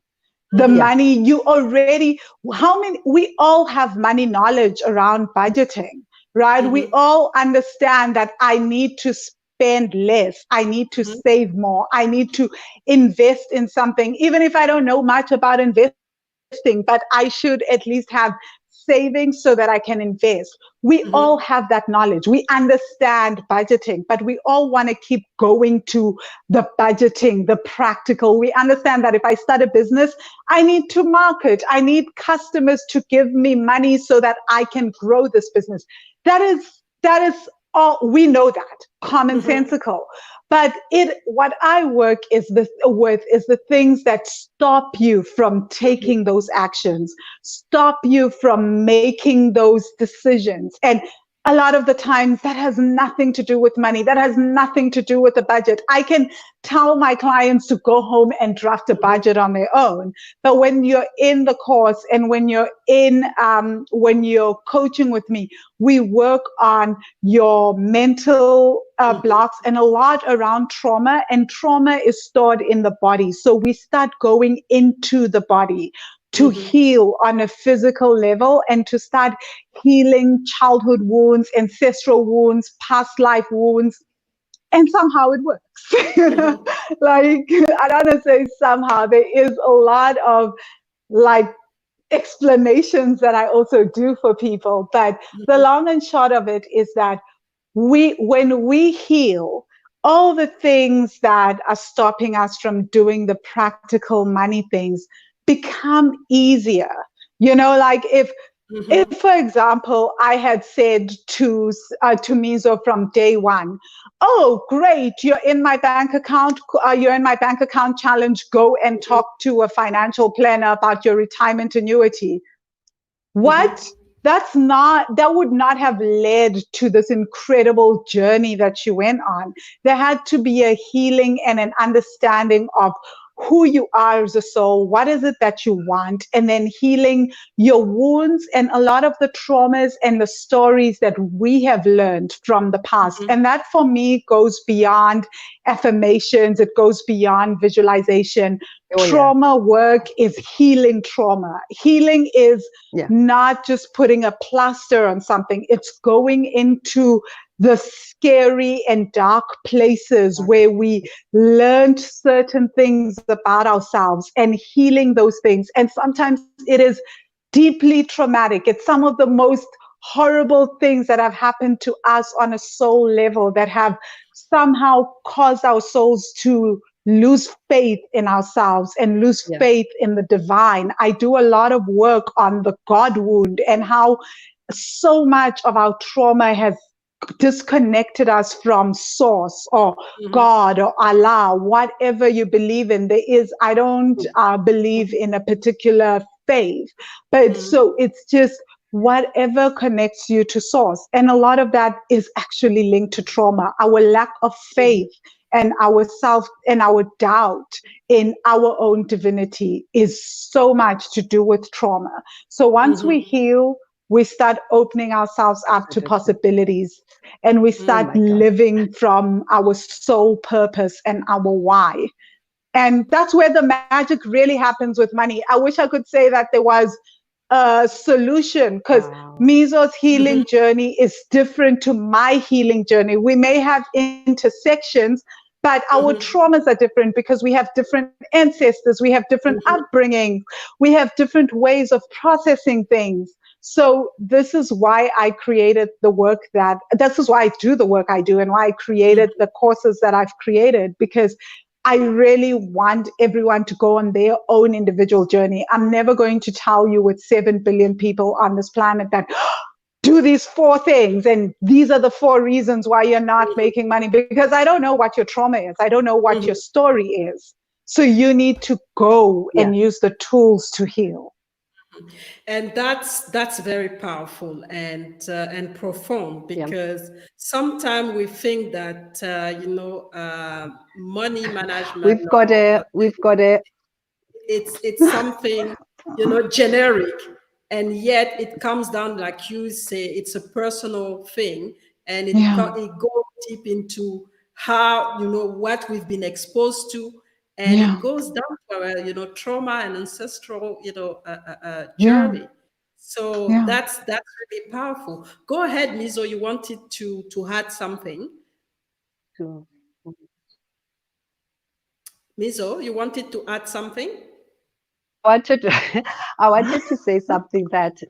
the Mhm. money you already, how many, we all have money knowledge around budgeting, right? We Mhm. all understand that I need to spend less, I need to Mhm. save more, I need to invest in something, even if I don't know much about investing, but I should at least have savings so that I can invest. We all Mhm. have that knowledge. We understand budgeting, but we all want to keep going to the budgeting, the practical. We understand that if I start a business, I need to market. I need customers to give me money so that I can grow this business. That is all, we know that, Mhm. commonsensical. But what I work is the things that stop you from Mhm. taking those actions, stop you from making those decisions. And a lot of the times that has nothing to do with money. That has nothing to do with the budget. I can tell my clients to go home and draft a Mhm. budget on their own. But when you're in the course and when you're coaching with me, we work on your mental Mhm. blocks and a lot around trauma. And trauma is stored in the body. So we start going into the body to Mhm. heal on a physical level and to start healing childhood wounds, ancestral wounds, past life wounds. And somehow it works. Mhm. Like, I don't want to say somehow, there is a lot of like explanations that I also do for people. But the Mhm. long and short of it is that when we heal, all the things that are stopping us from doing the practical money things become easier. Like if, Mhm. for example, I had said to Mizo from day one, "Oh, great, you're in my bank account. You're in my bank account challenge. Go and talk to a financial planner about your retirement annuity." What? Mhm. That would not have led to this incredible journey that she went on. There had to be a healing and an understanding of who you are as a soul. What is it that you want? And then healing your wounds and a lot of the traumas and the stories that we have learned from the past. Mhm. And that for me goes beyond affirmations. It goes beyond visualization. Oh yeah. Trauma work is healing trauma. Healing is Yeah. not just putting a plaster on something. It's going into the scary and dark places where we learned certain things about ourselves and healing those things. And sometimes it is deeply traumatic. It's some of the most horrible things that have happened to us on a soul level that have somehow caused our souls to lose faith in ourselves and lose Yeah. faith in the divine. I do a lot of work on the God wound and how so much of our trauma has disconnected us from source or Mhm. God or Allah, whatever you believe in. I don't believe in a particular faith, but Mhm. so it's just whatever connects you to source. And a lot of that is actually linked to trauma, our lack of faith and our self and our doubt in our own divinity is so much to do with trauma. So once we Mhm. heal, we start opening ourselves up to possibilities and we Oh start my God. living from our soul purpose and our why. And that's where the magic really happens with money. I wish I could say that there was a solution because Wow. Mizo's healing Mhm. journey is different to my healing journey. We may have intersections, but our Mhm. traumas are different because we have different ancestors, we have different Mhm. upbringing, we have different ways of processing things. So this is why I created the work this is why I do the work I do and why I created Mhm. the courses that I've created, because I really want everyone to go on their own individual journey. I'm never going to tell you with 7 billion people on this planet that do these 4 things and these are the 4 reasons why you're not Mhm. making money, because I don't know what your trauma is. I don't know what your Mhm. story is. So you need to go Yeah. and use the tools to heal. And that's very powerful and profound Yeah. because sometimes we think that money management We've got a it's something generic, and yet it comes down, like you say, it's a personal thing, and Yeah. it goes deep into how what we've been exposed to, and Yeah. it goes down to our trauma and ancestral Yeah. journey. So Yeah. that's really powerful. Go ahead, Mizo. You wanted to add something. So, Mizo, you wanted to add something. wanted to, I wanted to say something that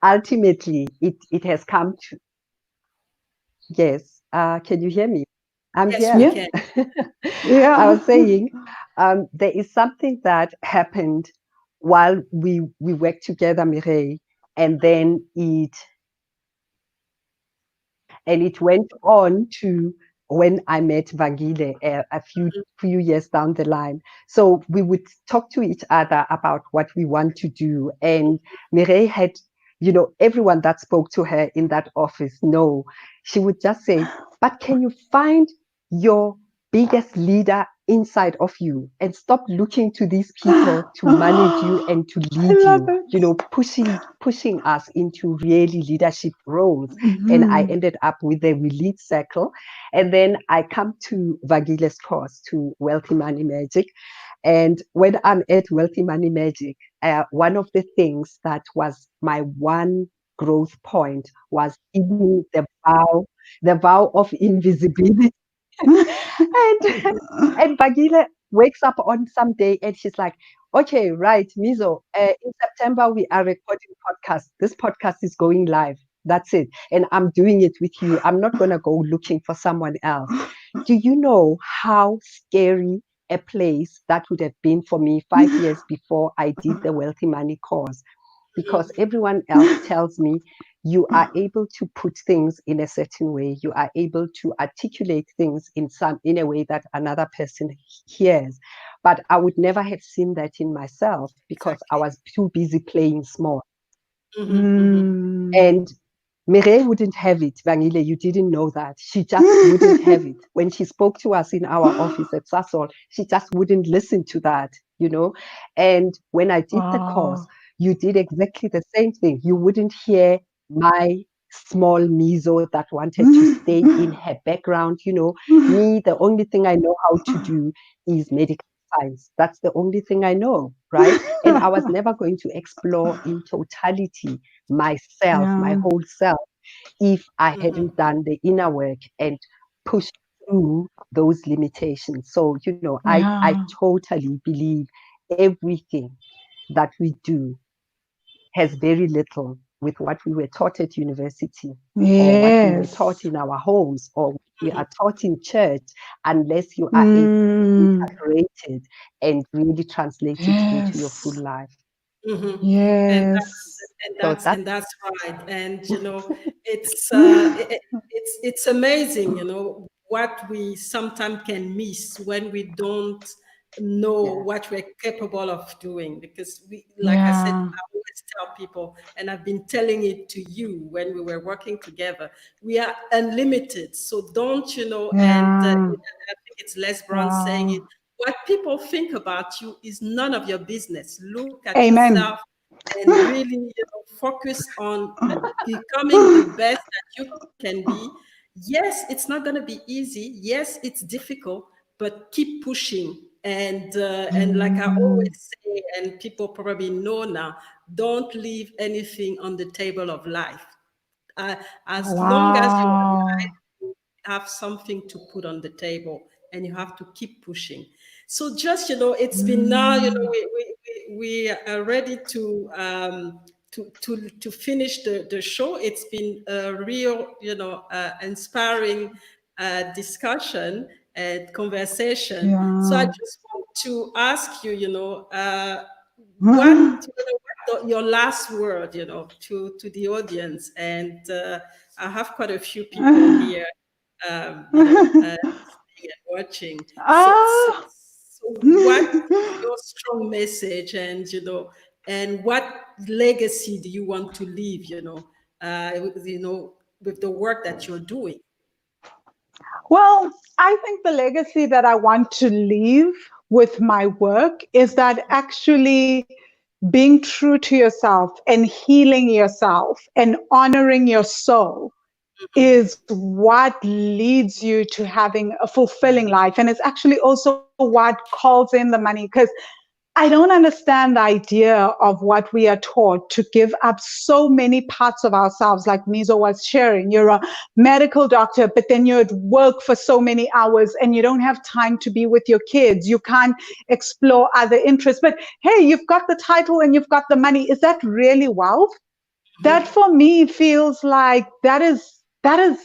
ultimately it has come to. Yes. Can you hear me? I'm Yes, we here. Yeah. can. I Yeah. was saying there is something that happened while we worked together, Mireille, and then it went on to when I met Vangile a few years down the line. So we would talk to each other about what we want to do. And Mireille had, everyone that spoke to her in that office, no, she would just say, but can you find your biggest leader inside of you and stop looking to these people to manage you and to I lead love you, it. pushing us into really leadership roles. And I Mhm. ended up with the Lead Circle. And then I come to Vangile's course, to Wealthy Money Magic. And when I'm at Wealthy Money Magic, one of the things that was my one growth point was giving the vow of invisibility. and and Bagila wakes up on some day and she's like, okay, right, Mizo, in September we are recording podcast. This podcast is going live. That's it. And I'm doing it with you. I'm not going to go looking for someone else. Do you know how scary a place that would have been for me 5 years before I did the Wealthy Money course? Because everyone else tells me you are able to put things in a certain way, you are able to articulate things in a way that another person hears, but I would never have seen that in myself because I Exactly. was too busy playing small. Mm. And Mireille wouldn't have it, Vangile, you didn't know that. She just wouldn't have it. When she spoke to us in our office at Sasol, she just wouldn't listen to that. And when I did the course, Wow. you did exactly the same thing. You wouldn't hear my small Mizo that wanted to stay in her background. Me, the only thing I know how to do is medical science. That's the only thing I know, right? And I was never going to explore in totality myself, my Yeah. whole self, if I hadn't done the inner work and pushed through those limitations. So, I Yeah. totally believe everything that we do has very little with what we were taught at university or what we were taught Yes. in our homes or we are taught in church, unless you are able to Mm. integrate it and really translate it into your full Yes. life. Mm-hmm. And that's Yes. and So that's that's and that's right. And it's amazing, what we sometimes can miss when we don't know yeah. what we're capable of doing. Because like I said, Yeah. I always tell people, and I've been telling it to you when we were working together, we are unlimited. So don't, and Yeah. I think it's Les Brown saying it, Wow. what people think about you is none of your business. Look at yourself Amen. and really focus on becoming the best that you can be. Yes, it's not going to be easy. Yes, it's difficult, but keep pushing. And like I Mm. always say, and people probably know now, don't leave anything on the table of life. As long as you're Wow. alive, you have something to put on the table, and you have to keep pushing. So just, it's been now, Mm. we are ready to finish the show. It's been a real, inspiring discussion and conversation. So I Yeah. just want to ask you, what your last word, to the audience. And I have quite a few people here, listening and watching. Ah. So what is your strong message, and and what legacy do you want to leave, with the work that you're doing? Well, I think the legacy that I want to leave with my work is that actually being true to yourself and healing yourself and honoring your soul is what leads you to having a fulfilling life. And it's actually also what calls in the money, because I don't understand the idea of what we are taught to give up so many parts of ourselves, like Mizo was sharing. You're a medical doctor, but then you're at work for so many hours and you don't have time to be with your kids. You can't explore other interests. But hey, you've got the title and you've got the money. Is that really wealth? That for me feels like that is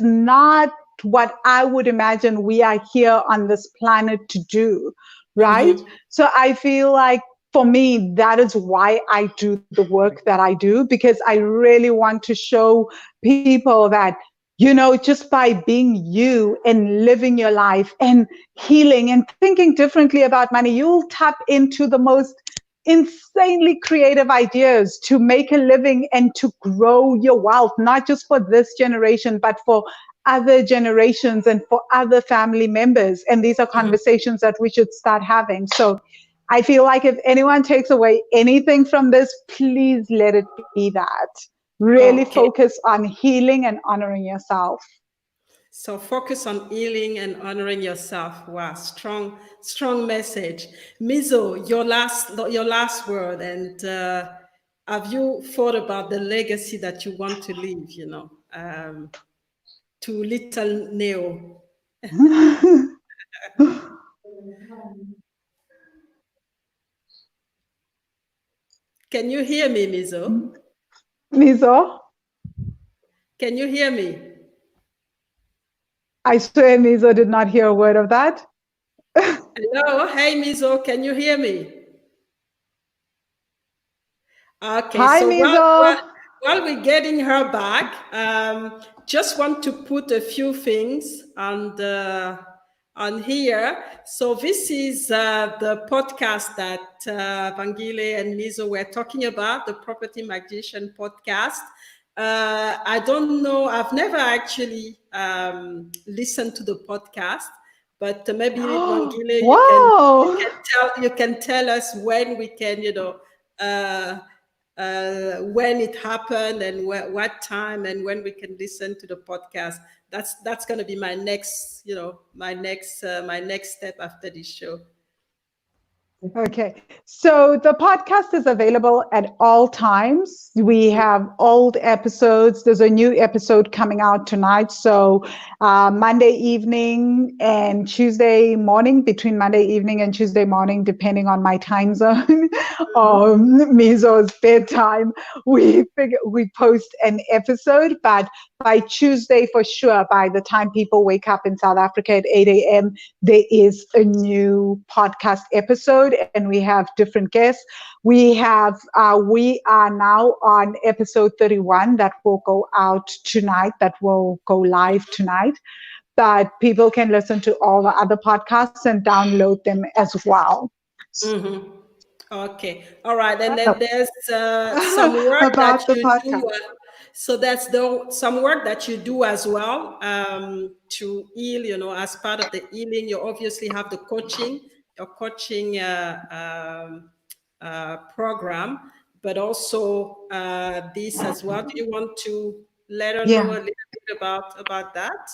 not what I would imagine we are here on this planet to do, right? So I feel like for me, that is why I do the work that I do, because I really want to show people that, you know, just by being you and living your life and healing and thinking differently about money, you'll tap into the most insanely creative ideas to make a living and to grow your wealth, not just for this generation, but for other generations and for other family members. And these are conversations that we should start having. So I feel like if anyone takes away anything from this, please let it be that. Really focus on healing and honoring yourself. So focus on healing and honoring yourself. Wow, strong message. Mizo, your last word, and have you thought about the legacy that you want to leave, you know, to little Neo? Can you hear me, Mizo? Mizo? Can you hear me? I swear Mizo did not hear a word of that. Hello, hey Mizo, can you hear me? Okay, hi, so Mizo. while we're getting her back, just want to put a few things on here. So this is the podcast that Vangile and Mizo were talking about, the Property Magician podcast. I don't know, I've never actually listened to the podcast, but maybe Vangile, Wow. you can tell us when we can, you know, when it happened and what time and when we can listen to the podcast. That's going to be my next, you know, my next step after this show. Okay, so the podcast is available at all times. We have old episodes. There's a new episode coming out tonight. So Monday evening and Tuesday morning, between Monday evening and Tuesday morning, depending on my time zone, Mizo's bedtime, we post an episode. But by Tuesday, for sure, by the time people wake up in South Africa at 8 a.m., there is a new podcast episode, and we have different guests. We are now on episode 31 that will go out tonight, that will go live tonight. But people can listen to all the other podcasts and download them as well. Okay, all right, and then there's some work that you do. So that's some work that you do as well to heal, you know, as part of the healing. You obviously have your coaching program, but also this as well. Do you want to let her know a little bit about that?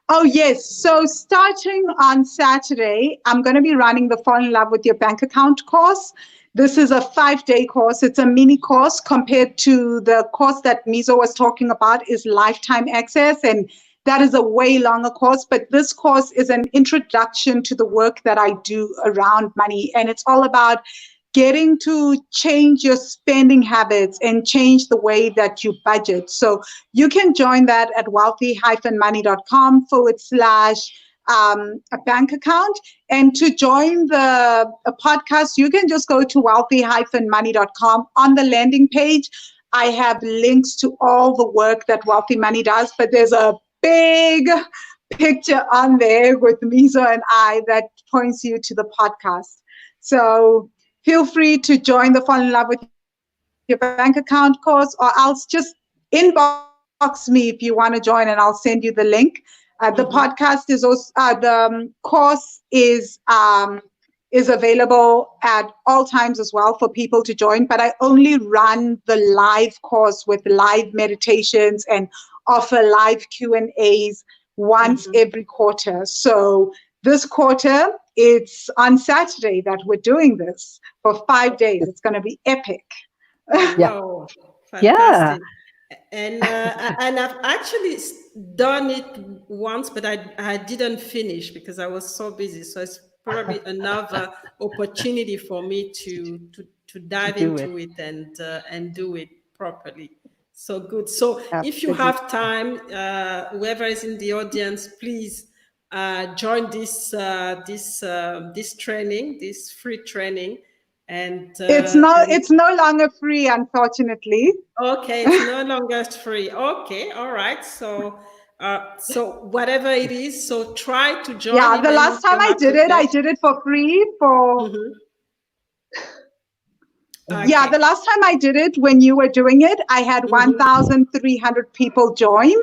Oh, yes. So starting on Saturday, I'm going to be running the Fall in Love with Your Bank Account course. This is a 5-day course. It's a mini course compared to the course that Mizo was talking about is lifetime access. And that is a way longer course. But this course is an introduction to the work that I do around money. And it's all about getting to change your spending habits and change the way that you budget. So you can join that at wealthy-money.com/a bank account. And to join the podcast, you can just go to wealthy-money.com. On the landing page, I have links to all the work that Wealthy Money does, but there's a big picture on there with Mizo and I that points you to the podcast. So feel free to join the Fall in Love with Your Bank Account course, or else just inbox me if you want to join and I'll send you the link. The podcast is also, the course is is available at all times as well for people to join, but I only run the live course with live meditations and offer live Q&As once every quarter. So this quarter, it's on Saturday that we're doing this for 5 days. It's going to be epic. Wow, fantastic. And I've actually done it once, but I didn't finish because I was so busy. So it's probably another opportunity for me to dive into it and do it properly. So good. So if you have time, whoever is in the audience, please join this training, this free training. And it's no longer free, unfortunately. Okay, it's no longer free. Okay, all right. So whatever it is, so try to join. Yeah, the last time I did it for free for. Okay. Yeah, the last time I did it, when you were doing it, I had 1,300 people join,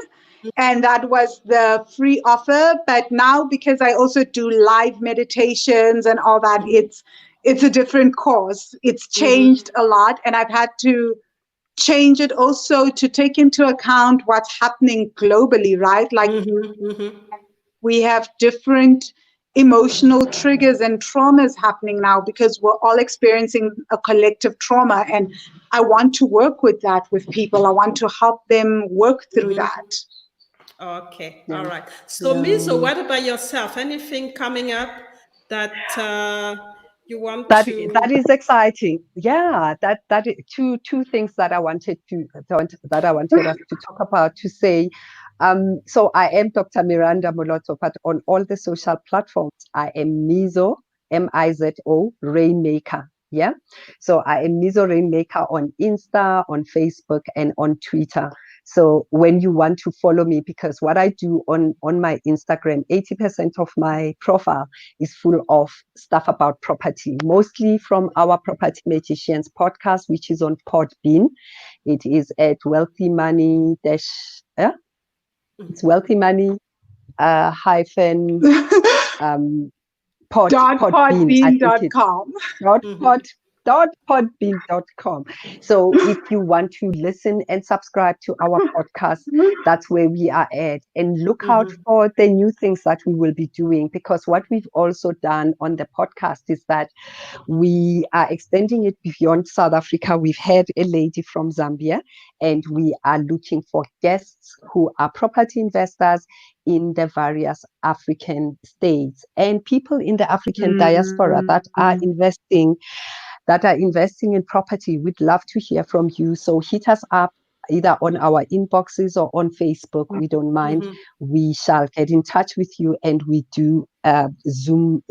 and that was the free offer. But now, because I also do live meditations and all that, it's a different course. It's changed a lot, and I've had to change it also to take into account what's happening globally, right? Like we have different emotional triggers and traumas happening now because we're all experiencing a collective trauma, and I want to work with that with people. I want to help them work through that. Okay, all right. So Mizo, what about yourself? Anything coming up that you want to? That is exciting. Yeah, that is two things that I wanted us to talk about, to say. So I am Dr. Miranda Moloto, but on all the social platforms, I am Mizo, Mizo, Rainmaker. Yeah. So I am Mizo Rainmaker on Insta, on Facebook, and on Twitter. So when you want to follow me, because what I do on my Instagram, 80% of my profile is full of stuff about property, mostly from our Property Magicians podcast, which is on Podbean. It is at Wealthy Money it's Wealthy Money hyphen podbean.com. .podbean.com. So if you want to listen and subscribe to our podcast, that's where we are at. And look out for the new things that we will be doing, because what we've also done on the podcast is that we are extending it beyond South Africa. We've had a lady from Zambia, and we are looking for guests who are property investors in the various African states and people in the African diaspora that are investing in property. We'd love to hear from you. So hit us up either on our inboxes or on Facebook. We don't mind. We shall get in touch with you, and we do Zoom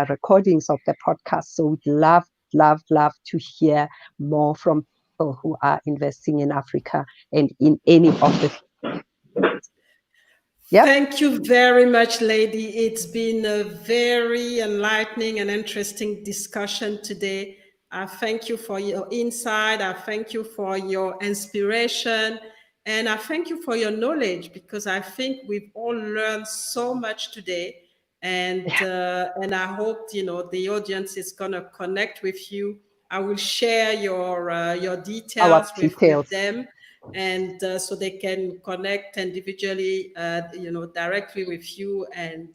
recordings of the podcast. So we'd love to hear more from people who are investing in Africa and in any of the. Yep. Thank you very much, lady. It's been a very enlightening and interesting discussion today. I thank you for your insight. I thank you for your inspiration. And I thank you for your knowledge, because I think we've all learned so much today. And I hope, the audience is going to connect with you. I will share your details with them. And so they can connect individually, directly with you, and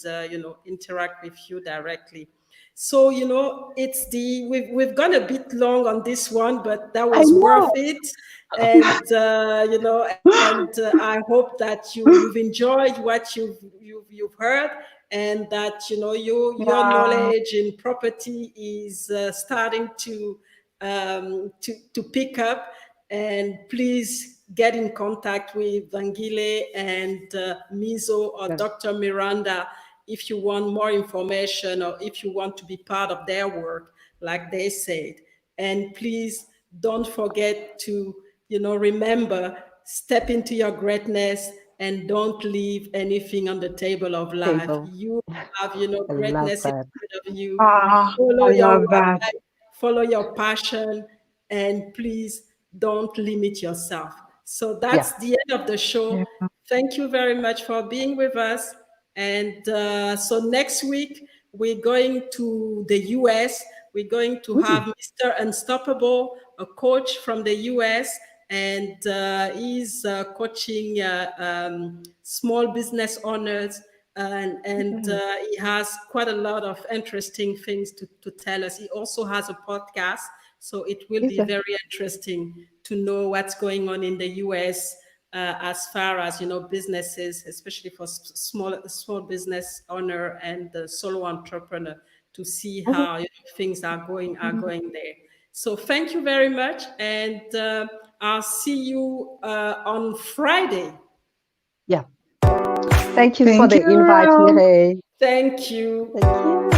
interact with you directly. So we've gone a bit long on this one, but that was worth it. And I hope that you've enjoyed what you've heard, and that your knowledge in property is starting to pick up. And please get in contact with Vangile and Mizo or Dr. Miranda if you want more information, or if you want to be part of their work, like they said. And please don't forget to, remember, step into your greatness and don't leave anything on the table of life. You have, greatness inside of you. Follow your life, follow your passion, and please don't limit yourself. So that's the end of the show. Thank you very much for being with us. And so next week, we're going to the US. We're going to have Mr. Unstoppable, a coach from the US, and he's coaching small business owners. And he has quite a lot of interesting things to tell us. He also has a podcast, so it will be very interesting to know what's going on in the US as far as, you know, businesses, especially for small business owner and the solo entrepreneur, to see how, you know, things are going there. So thank you very much, and I'll see you on Friday. Yeah. Thank you for the invite, Mireille. Thank you. Thank you.